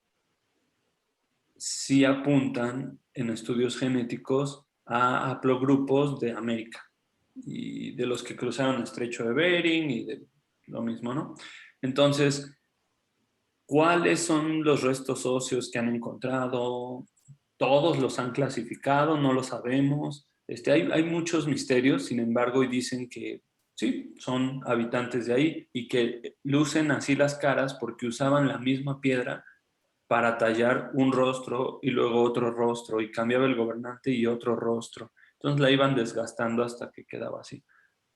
sí apuntan en estudios genéticos a haplogrupos de América y de los que cruzaron el estrecho de Bering y de lo mismo, ¿no? Entonces, ¿cuáles son los restos óseos que han encontrado? ¿Todos los han clasificado? No lo sabemos. Hay muchos misterios, sin embargo, y dicen que sí, son habitantes de ahí y que lucen así las caras porque usaban la misma piedra para tallar un rostro y luego otro rostro y cambiaba el gobernante y otro rostro. Entonces la iban desgastando hasta que quedaba así.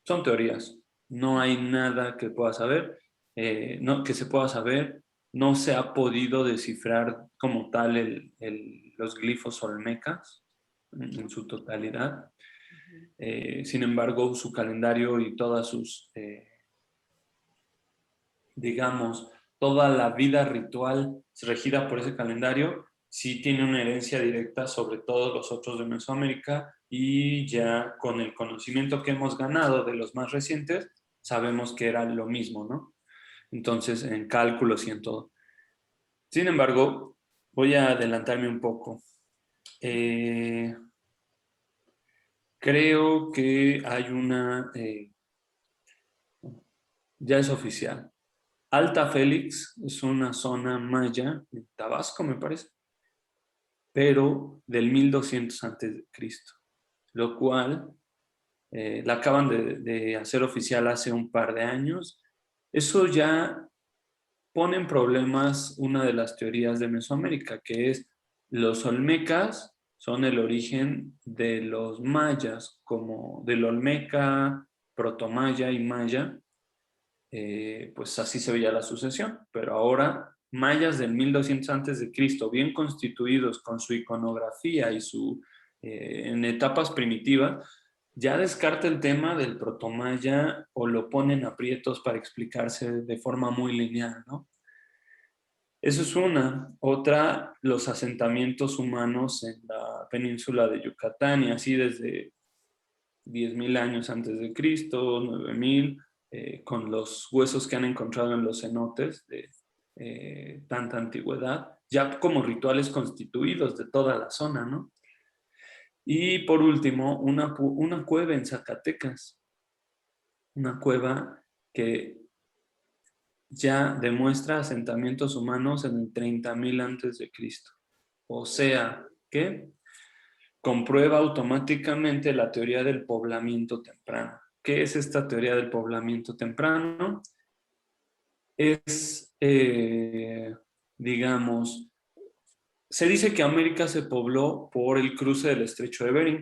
Son teorías, no hay nada que pueda saber. no, que se pueda saber. No se ha podido descifrar como tal los glifos olmecas en su totalidad. Sin embargo, su calendario y todas sus, digamos, toda la vida ritual regida por ese calendario, sí tiene una herencia directa sobre todos los otros de Mesoamérica, y ya con el conocimiento que hemos ganado de los más recientes, sabemos que era lo mismo, ¿no? Entonces, en cálculos y en todo. Sin embargo, voy a adelantarme un poco. Creo que hay ya es oficial. Alta Félix es una zona maya, en Tabasco me parece, pero del 1200 antes de Cristo, lo cual la acaban de hacer oficial hace un par de años. Eso ya pone en problemas una de las teorías de Mesoamérica, que es los olmecas son el origen de los mayas, como del olmeca, protomaya y maya. Pues así se veía la sucesión, pero ahora mayas del 1200 antes de Cristo, bien constituidos con su iconografía y en etapas primitivas, ya descarta el tema del protomaya o lo ponen aprietos para explicarse de forma muy lineal, ¿no? Eso es una. Otra, los asentamientos humanos en la península de Yucatán, y así desde 10.000 años antes de Cristo, 9.000, con los huesos que han encontrado en los cenotes de tanta antigüedad, ya como rituales constituidos de toda la zona, ¿no? Y por último, una cueva en Zacatecas, una cueva que ya demuestra asentamientos humanos en el 30.000 antes de Cristo. O sea, que comprueba automáticamente la teoría del poblamiento temprano. ¿Qué es esta teoría del poblamiento temprano? Es, digamos, se dice que América se pobló por el cruce del estrecho de Bering,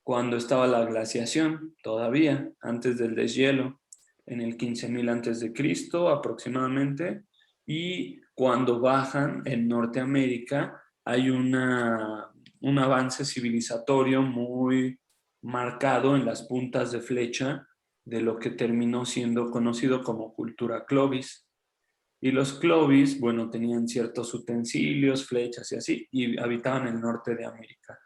cuando estaba la glaciación, todavía, antes del deshielo, en el 15.000 antes de Cristo aproximadamente, y cuando bajan en Norteamérica hay un avance civilizatorio muy marcado en las puntas de flecha de lo que terminó siendo conocido como cultura Clovis. Y los Clovis, bueno, tenían ciertos utensilios, flechas y así, y habitaban el norte de América,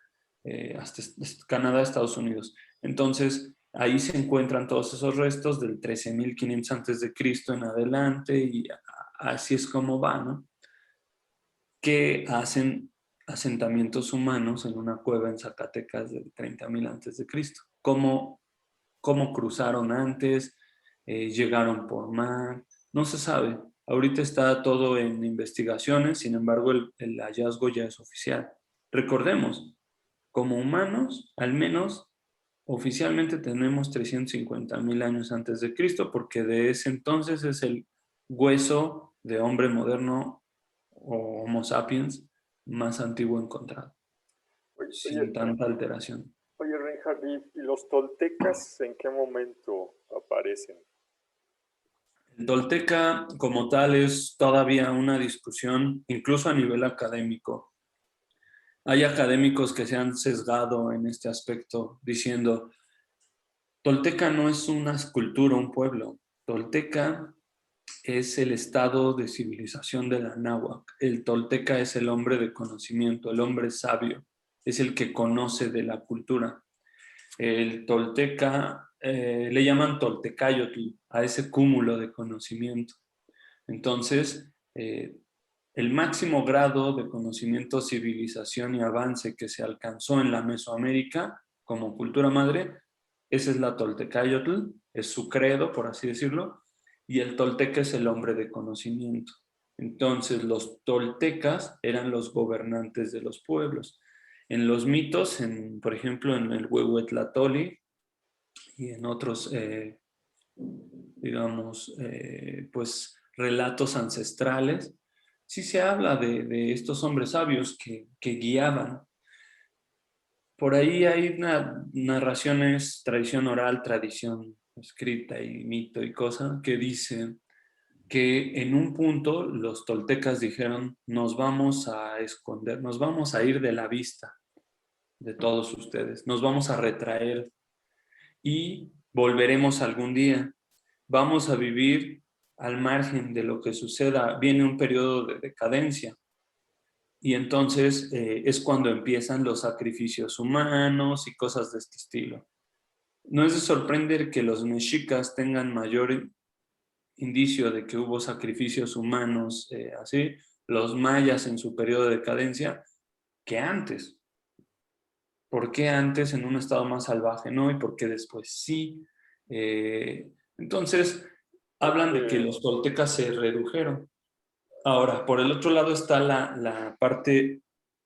hasta Canadá, Estados Unidos. Entonces, ahí se encuentran todos esos restos del 13.500 antes de Cristo en adelante, y así es como va, ¿no? Que hacen asentamientos humanos en una cueva en Zacatecas del 30.000 antes de Cristo. ¿Cómo cruzaron antes? ¿Llegaron por mar? No se sabe. Ahorita está todo en investigaciones, sin embargo el hallazgo ya es oficial. Recordemos, como humanos, al menos oficialmente tenemos 350.000 años antes de Cristo, porque de ese entonces es el hueso de hombre moderno o Homo sapiens más antiguo encontrado, sin Oye, tanta alteración. oye, Reinhard, ¿y los toltecas en qué momento aparecen? El tolteca como tal es todavía una discusión, incluso a nivel académico. Hay académicos que se han sesgado en este aspecto, diciendo, tolteca no es una cultura, un pueblo. Tolteca es el estado de civilización de la náhuatl. El tolteca es el hombre de conocimiento, el hombre sabio, es el que conoce de la cultura. El tolteca, le llaman toltecayotl a ese cúmulo de conocimiento. Entonces, el máximo grado de conocimiento, civilización y avance que se alcanzó en la Mesoamérica como cultura madre, esa es la toltecayotl, es su credo, por así decirlo, y el tolteca es el hombre de conocimiento. Entonces, los toltecas eran los gobernantes de los pueblos. En los mitos, por ejemplo, en el Huehuetlatoli y en otros, digamos, pues relatos ancestrales, sí se habla de estos hombres sabios que guiaban. Por ahí hay narraciones, tradición oral, tradición escrita y mito y cosa, que dice que en un punto los toltecas dijeron, nos vamos a esconder, nos vamos a ir de la vista de todos ustedes, nos vamos a retraer y volveremos algún día. Vamos a vivir al margen de lo que suceda. Viene un periodo de decadencia y entonces es cuando empiezan los sacrificios humanos y cosas de este estilo. No es de sorprender que los mexicas tengan mayor indicio de que hubo sacrificios humanos, así, los mayas en su periodo de decadencia, que antes. ¿Por qué antes en un estado más salvaje no? ¿Y por qué después sí? Entonces, hablan de que los toltecas se redujeron. Ahora, por el otro lado está la parte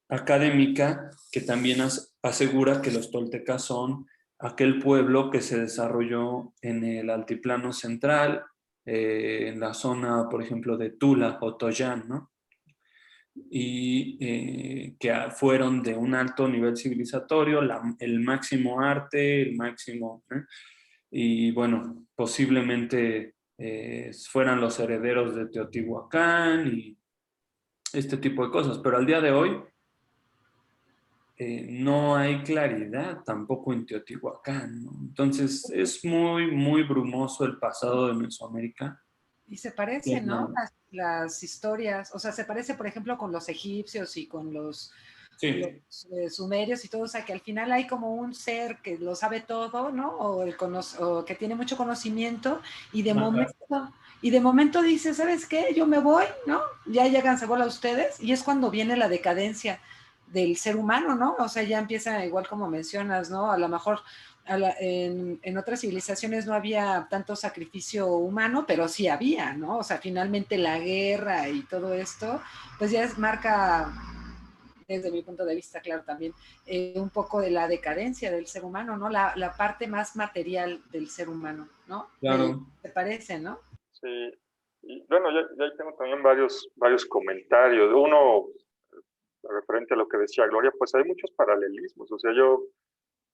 académica que también asegura que los toltecas son aquel pueblo que se desarrolló en el altiplano central, en la zona, por ejemplo, de Tula o Toyán, ¿no? Y que fueron de un alto nivel civilizatorio, el máximo arte, el máximo, y bueno, posiblemente fueran los herederos de Teotihuacán y este tipo de cosas, pero al día de hoy no hay claridad tampoco en Teotihuacán, ¿no? Entonces es muy, muy brumoso el pasado de Mesoamérica. Y se parece, ¿no? Las historias, o sea, se parece, por ejemplo, con los egipcios y con los Sí. sumerios y todo, o sea, que al final hay como un ser que lo sabe todo, ¿no? O que tiene mucho conocimiento y de momento dice, ¿sabes qué? Yo me voy, ¿no? Ya llegan, se bola ustedes y es cuando viene la decadencia del ser humano, ¿no? O sea, ya empieza igual como mencionas, ¿no? A lo mejor en otras civilizaciones no había tanto sacrificio humano, pero sí había, ¿no? O sea, finalmente la guerra y todo esto, pues ya marca, desde mi punto de vista, claro, también un poco de la decadencia del ser humano, ¿no? La parte más material del ser humano, ¿no? Claro. ¿Te parece, no? Sí. Y bueno, ya tengo también varios comentarios. Uno, referente a lo que decía Gloria, pues hay muchos paralelismos. O sea, yo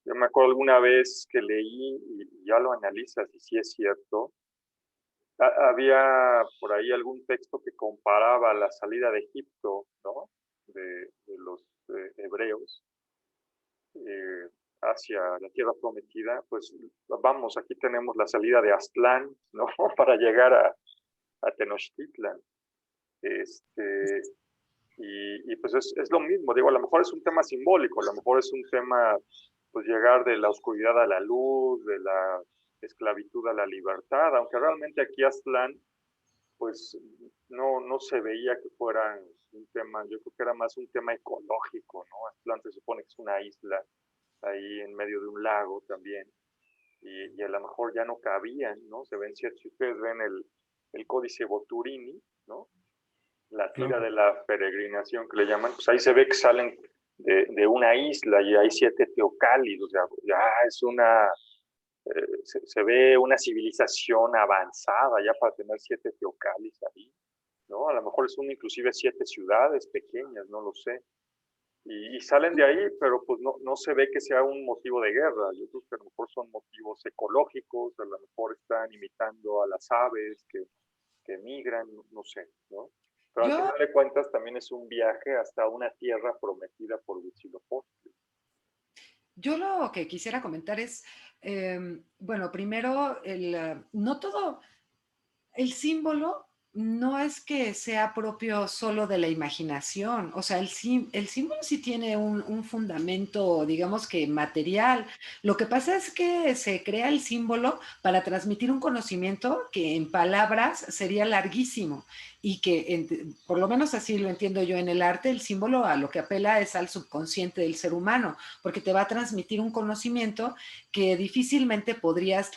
me acuerdo alguna vez que leí y ya lo analizas y sí es cierto. Había por ahí algún texto que comparaba la salida de Egipto, ¿no? De los hebreos hacia la tierra prometida. Pues vamos, aquí tenemos la salida de Aztlán, ¿no? Para llegar a Tenochtitlan. Y pues es lo mismo, digo, a lo mejor es un tema simbólico, a lo mejor es un tema, pues llegar de la oscuridad a la luz, de la esclavitud a la libertad, aunque realmente aquí Aztlán, pues no se veía que fuera un tema, yo creo que era más un tema ecológico, ¿no? Aztlán se supone que es una isla ahí en medio de un lago también, y a lo mejor ya no cabían, ¿no? Se ven, si ustedes ven el Códice Boturini, ¿no? La tira de la peregrinación que le llaman, pues ahí se ve que salen de una isla y hay 7 teocálidos, o sea, ya es una, se ve una civilización avanzada ya para tener 7 teocálidos ahí, ¿no? A lo mejor es inclusive 7 ciudades pequeñas, no lo sé. Y salen de ahí, pero pues no se ve que sea un motivo de guerra. Yo creo que a lo mejor son motivos ecológicos, a lo mejor están imitando a las aves que migran, no sé, ¿no? Pero al Yo final de cuentas también es un viaje hasta una tierra prometida por Huitzilopochtli. Yo lo que quisiera comentar es, bueno, primero, no todo, el símbolo no es que sea propio solo de la imaginación, o sea, el símbolo sí tiene un fundamento, digamos que material. Lo que pasa es que se crea el símbolo para transmitir un conocimiento que en palabras sería larguísimo y que, por lo menos así lo entiendo yo en el arte, el símbolo a lo que apela es al subconsciente del ser humano, porque te va a transmitir un conocimiento que difícilmente podrías,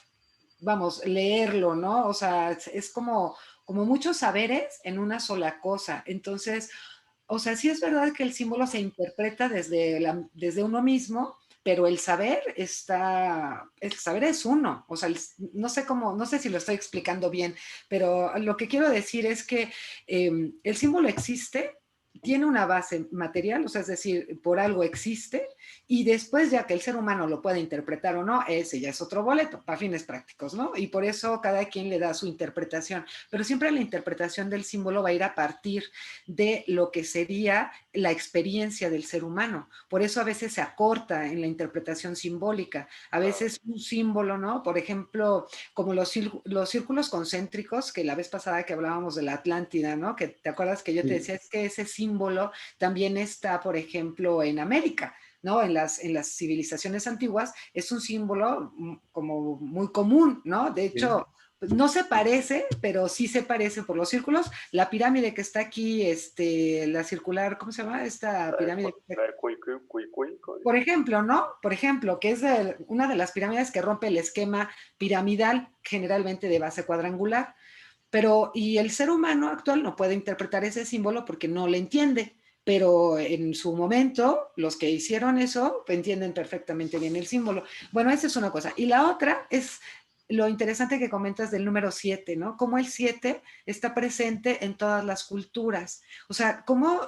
vamos, leerlo, ¿no? O sea, es como muchos saberes en una sola cosa. Entonces, o sea, sí es verdad que el símbolo se interpreta desde uno mismo, pero el saber es uno. O sea, no sé cómo, no sé si lo estoy explicando bien, pero lo que quiero decir es que el símbolo existe tiene una base material, o sea, es decir, por algo existe, y después ya que el ser humano lo puede interpretar o no, ese ya es otro boleto, para fines prácticos, ¿no? Y por eso cada quien le da su interpretación, pero siempre la interpretación del símbolo va a ir a partir de lo que sería la experiencia del ser humano. Por eso a veces se acorta en la interpretación simbólica, a veces un símbolo, ¿no? Por ejemplo, como los círculos concéntricos, que la vez pasada que hablábamos de la Atlántida, ¿no? Que te acuerdas que yo te decía, es que ese símbolo también está, por ejemplo, en América, ¿no? En las civilizaciones antiguas es un símbolo como muy común, ¿no? De hecho, pues no se parece, pero sí se parece por los círculos. La pirámide que está aquí, la circular, ¿cómo se llama? Esta pirámide. Por ejemplo, ¿no? Por ejemplo, que es una de las pirámides que rompe el esquema piramidal, generalmente de base cuadrangular. Pero, y el ser humano actual no puede interpretar ese símbolo porque no le entiende. Pero en su momento, los que hicieron eso entienden perfectamente bien el símbolo. Bueno, esa es una cosa. Y la otra es lo interesante que comentas del número 7, ¿no? Cómo el 7 está presente en todas las culturas. O sea, cómo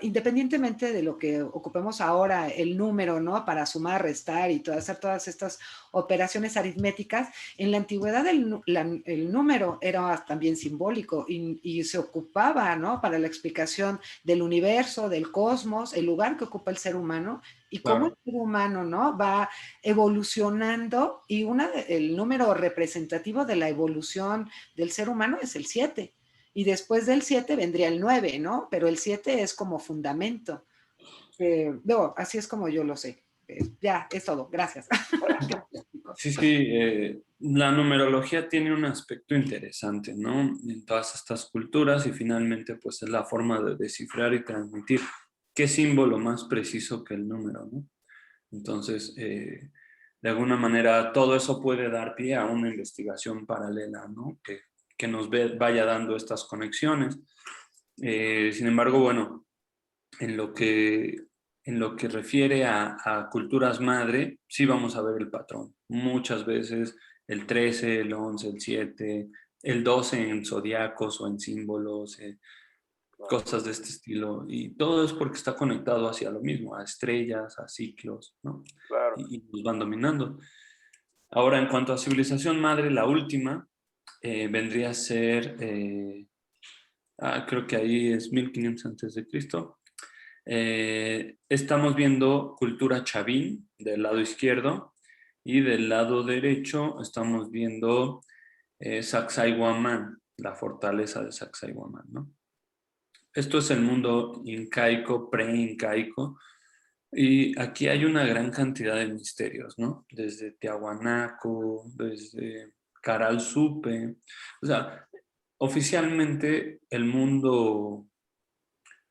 independientemente de lo que ocupemos ahora, el número, ¿no? Para sumar, restar y hacer todas estas operaciones aritméticas, en la antigüedad el número era también simbólico y se ocupaba, ¿no? Para la explicación del universo, del cosmos, el lugar que ocupa el ser humano y cómo el ser humano, ¿no? Va evolucionando y el número representativo de la evolución del ser humano es el 7. Y después del 7 vendría el 9, ¿no? Pero el 7 es como fundamento. No, así es como yo lo sé. Ya, es todo. Gracias. Sí, sí, la numerología tiene un aspecto interesante, ¿no? En todas estas culturas y finalmente pues es la forma de descifrar y transmitir qué símbolo más preciso que el número, ¿no? Entonces, de alguna manera todo eso puede dar pie a una investigación paralela, ¿no? Que nos vaya dando estas conexiones. Sin embargo, bueno, en lo que, en lo que refiere a culturas madre, sí vamos a ver el patrón. Muchas veces el 13, el 11, el 7, el 12 en zodiacos o en símbolos, cosas de este estilo. Y todo es porque está conectado hacia lo mismo, a estrellas, a ciclos, ¿no? Claro. Y nos van dominando. Ahora, en cuanto a civilización madre, la última vendría a ser, creo que ahí es 1500 antes de Cristo. Estamos viendo cultura chavín del lado izquierdo y del lado derecho estamos viendo Sacsayhuamán, la fortaleza de Sacsayhuamán, ¿no? Esto es el mundo incaico, pre-incaico, y aquí hay una gran cantidad de misterios, ¿no? Desde Tiahuanaco, desde Caral Supe, o sea, oficialmente el mundo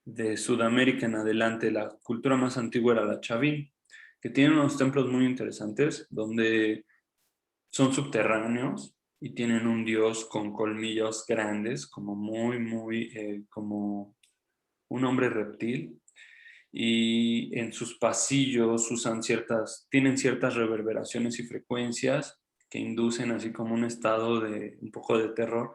de Sudamérica en adelante, la cultura más antigua era la Chavín, que tiene unos templos muy interesantes donde son subterráneos y tienen un dios con colmillos grandes, como como un hombre reptil. Y en sus pasillos tienen ciertas reverberaciones y frecuencias que inducen así como un estado de un poco de terror.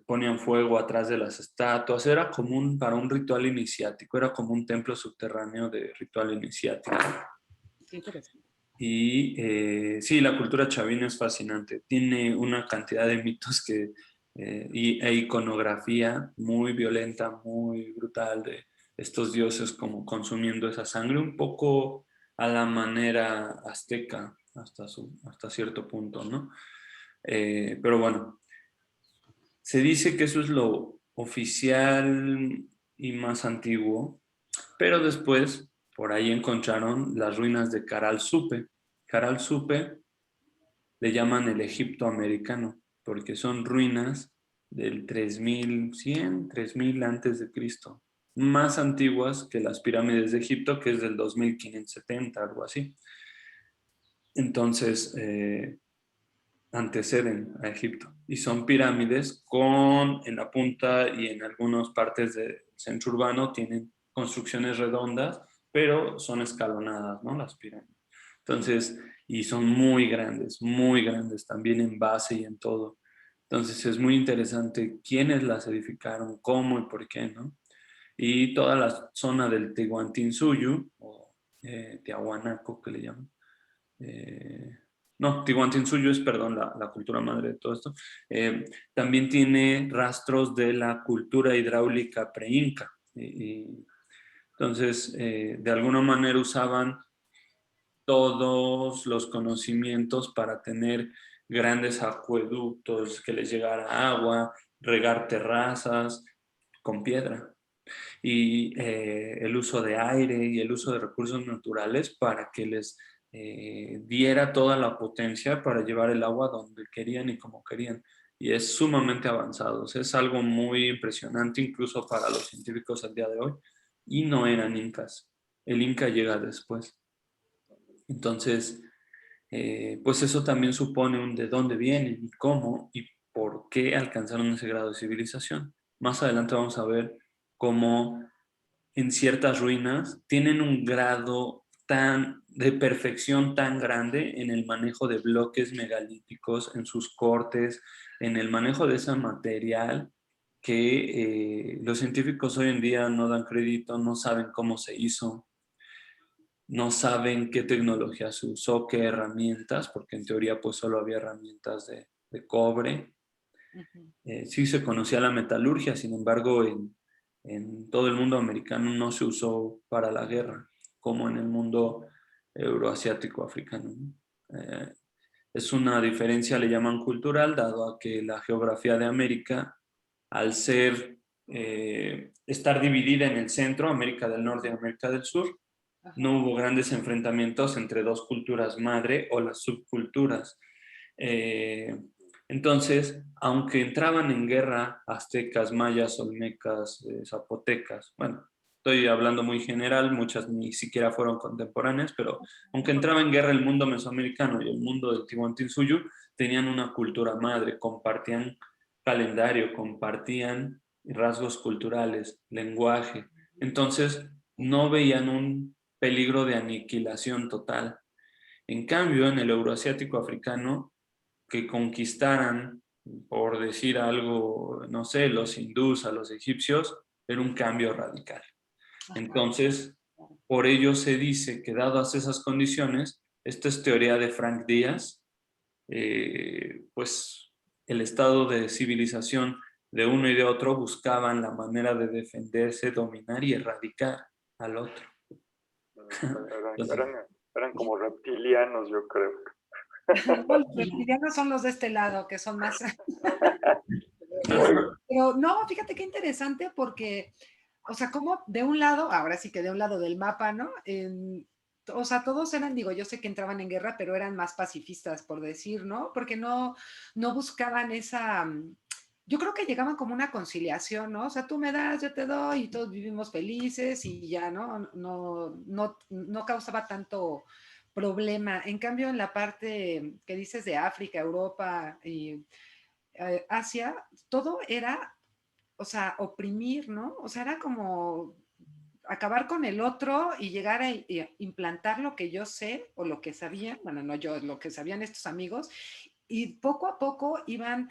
Ponían fuego atrás de las estatuas, era común para un ritual iniciático, era como un templo subterráneo de ritual iniciático. Qué interesante. Y sí, la cultura chavina es fascinante, tiene una cantidad de mitos e iconografía muy violenta, muy brutal de estos dioses como consumiendo esa sangre, un poco a la manera azteca hasta cierto punto, ¿no? Pero bueno, se dice que eso es lo oficial y más antiguo, pero después por ahí encontraron las ruinas de Caral Supe. Caral Supe le llaman el Egipto americano, porque son ruinas del 3100, 3000 antes de Cristo, más antiguas que las pirámides de Egipto, que es del 2570, algo así. Entonces, anteceden a Egipto y son pirámides en la punta y en algunas partes del centro urbano tienen construcciones redondas, pero son escalonadas, ¿no? Las pirámides. Entonces, y son muy grandes también en base y en todo. Entonces es muy interesante quiénes las edificaron, cómo y por qué, ¿no? y toda la zona del Tihuantinsuyo, o Tiahuanaco, que le llaman. No, Tihuantinsuyo es, perdón, la cultura madre de todo esto. También tiene rastros de la cultura hidráulica pre-inca. Entonces, de alguna manera usaban todos los conocimientos para tener grandes acueductos, que les llegara agua, regar terrazas con piedra. Y el uso de aire y el uso de recursos naturales para que les diera toda la potencia para llevar el agua donde querían y como querían. Y es sumamente avanzado. O sea, es algo muy impresionante incluso para los científicos al día de hoy. Y no eran incas. El inca llega después. Entonces, pues eso también supone un de dónde vienen y cómo y por qué alcanzaron ese grado de civilización. Más adelante vamos a ver cómo en ciertas ruinas tienen un grado de perfección tan grande en el manejo de bloques megalíticos, en sus cortes, en el manejo de ese material, que los científicos hoy en día no dan crédito, no saben cómo se hizo, no saben qué tecnología se usó, qué herramientas, porque en teoría pues solo había herramientas de cobre. Sí se conocía la metalurgia, sin embargo en todo el mundo americano no se usó para la guerra, como en el mundo euroasiático africano, ¿no? Es una diferencia, le llaman cultural, dado a que la geografía de América, al estar dividida en el centro, América del Norte y América del Sur, no hubo grandes enfrentamientos entre dos culturas madre o las subculturas. Entonces, aunque entraban en guerra aztecas, mayas, olmecas, zapotecas, bueno, estoy hablando muy general, muchas ni siquiera fueron contemporáneas, pero aunque entraba en guerra el mundo mesoamericano y el mundo del Tihuantinsuyo, tenían una cultura madre, compartían calendario, compartían rasgos culturales, lenguaje. Entonces, no veían un peligro de aniquilación total. En cambio, en el euroasiático africano, que conquistaran, por decir algo, no sé, los hindús a los egipcios, era un cambio radical. Entonces, por ello se dice que dadas esas condiciones, esta es teoría de Frank Díaz, pues el estado de civilización de uno y de otro buscaban la manera de defenderse, dominar y erradicar al otro. Eran como reptilianos, yo creo. Los reptilianos son los de este lado, que son más... Pero no, fíjate qué interesante porque, o sea, como de un lado, ahora sí que de un lado del mapa, ¿no? O sea, todos eran, digo, yo sé que entraban en guerra, pero eran más pacifistas, por decir, ¿no? Porque no buscaban esa... Yo creo que llegaban como una conciliación, ¿no? O sea, tú me das, yo te doy y todos vivimos felices y ya, ¿no? No causaba tanto problema. En cambio, en la parte que dices de África, Europa y Asia, todo era, o sea, oprimir, ¿no? O sea, era como acabar con el otro y llegar a implantar lo que yo sé o lo que sabían, bueno, no yo, lo que sabían estos amigos, y poco a poco iban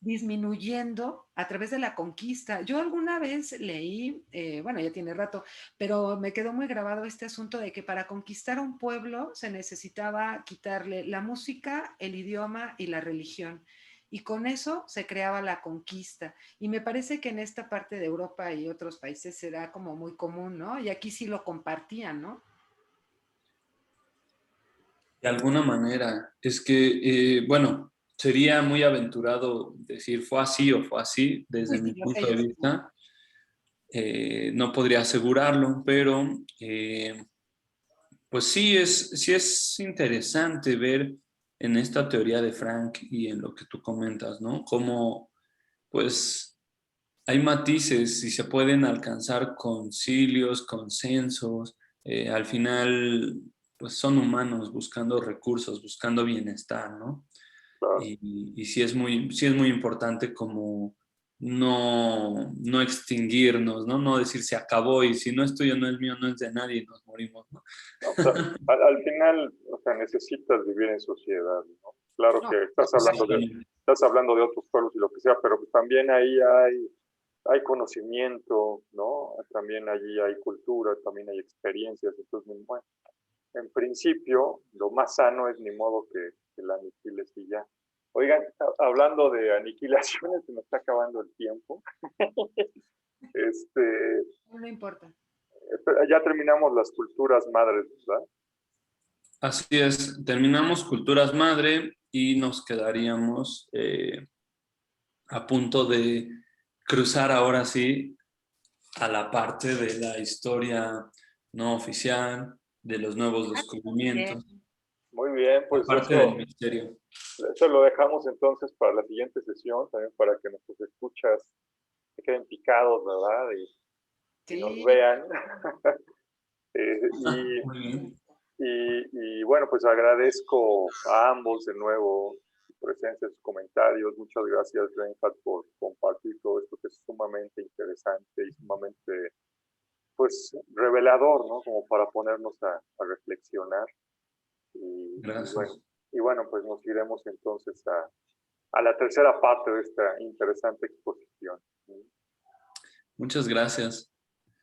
disminuyendo a través de la conquista. Yo alguna vez leí, bueno, ya tiene rato, pero me quedó muy grabado este asunto de que para conquistar un pueblo se necesitaba quitarle la música, el idioma y la religión. Y con eso se creaba la conquista. Y me parece que en esta parte de Europa y otros países será como muy común, ¿no? Y aquí sí lo compartían, ¿no? De alguna manera, es que, bueno, sería muy aventurado decir fue así o fue así desde Sí, mi sí, yo punto sé, de yo sé. vista. No podría asegurarlo, pero pues sí es interesante ver en esta teoría de Frank y en lo que tú comentas, ¿no? Cómo, pues, hay matices y se pueden alcanzar concilios, consensos. Al final, pues son humanos buscando recursos, buscando bienestar, ¿no? Claro. Y sí es muy importante como no extinguirnos, ¿no? No decir se acabó y si no es tuyo, no es mío, no es de nadie y nos morimos, ¿no? No, o sea, al final, o sea, necesitas vivir en sociedad, ¿no? Claro No, que Exactamente. estás hablando de otros pueblos y lo que sea, pero pues también ahí hay hay conocimiento, ¿no? También allí hay cultura, también hay experiencias. Entonces, bueno, en principio, lo más sano es ni modo que la aniquiles y ya. Oigan, hablando de aniquilaciones, se nos está acabando el tiempo. No importa. Ya terminamos las culturas madres, ¿verdad? Así es, terminamos culturas madre y nos quedaríamos a punto de cruzar ahora sí a la parte de la historia no oficial, de los nuevos descubrimientos, Muy bien, la pues parte del misterio. eso lo dejamos entonces para la siguiente sesión, también para que nuestros escuchas se queden picados, ¿verdad? Y nos Sí. vean. Muy bien. Y bueno, pues agradezco a ambos de nuevo su presencia, sus comentarios. Muchas gracias, Reinhardt, por compartir todo esto que es sumamente interesante y sumamente, pues, revelador, ¿no? Como para ponernos a reflexionar. Gracias. Y bueno, pues nos iremos entonces a la tercera parte de esta interesante exposición. Muchas gracias.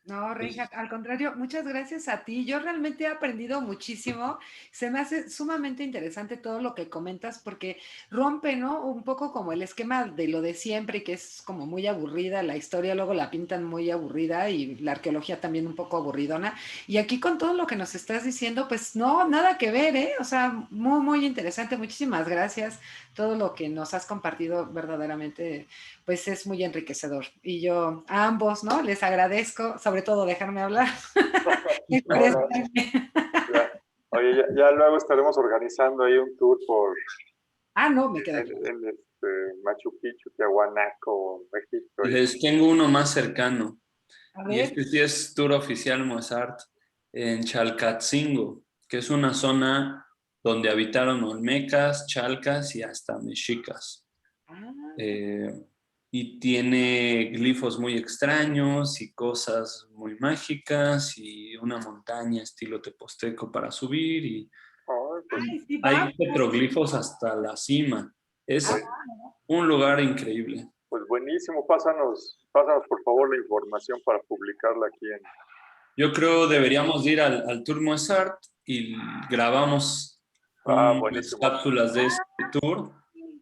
No, Pues, Reinhardt, al contrario, muchas gracias a ti. Yo realmente he aprendido muchísimo. Se me hace sumamente interesante todo lo que comentas porque rompe, ¿no? Un poco como el esquema de lo de siempre, que es como muy aburrida. La historia luego la pintan muy aburrida y la arqueología también un poco aburridona. Y aquí con todo lo que nos estás diciendo, pues no, nada que ver, ¿eh? O sea, muy, muy interesante. Muchísimas gracias. Todo lo que nos has compartido verdaderamente pues es muy enriquecedor. Y yo a ambos, ¿no? Les agradezco, sobre todo dejarme hablar. Bueno, ya. Oye, ya luego estaremos organizando ahí un tour por No, me queda claro. Machu Picchu, Tiahuanaco, México. les tengo uno más cercano. A Y ver, este sí es tour oficial Mozart en Chalcatzingo, que es una zona donde habitaron olmecas, chalcas y hasta mexicas. ah, Eh, y tiene glifos muy extraños y cosas muy mágicas y una montaña estilo teposteco para subir y Ay, pues, ay, sí, va. hay petroglifos hasta la cima. Ah, Es un lugar increíble. pues buenísimo. Pásanos por favor la información para publicarla aquí en... Yo creo deberíamos ir al Tour Mozart y grabamos unas Buenísimo. cápsulas de este tour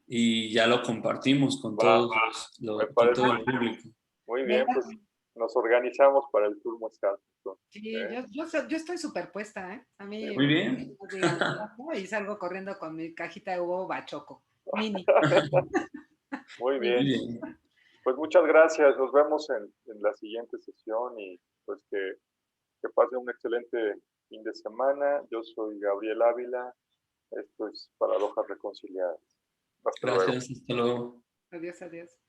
y ya lo compartimos con Va, todos me con parece todo el público. muy bien. venga. Pues nos organizamos para el Tour Muescal. Sí, yo estoy superpuesta, ¿eh? A mí, Muy bien. digan, ¿no? Y salgo corriendo con mi cajita de huevo bachoco, mini. Muy Sí. Muy bien. bien. Pues muchas gracias. Nos vemos en la siguiente sesión y pues que pase un excelente fin de semana. Yo soy Gabriel Ávila. Esto es Paradojas Reconciliadas. Hasta luego. Gracias. Hasta luego. Adiós, adiós.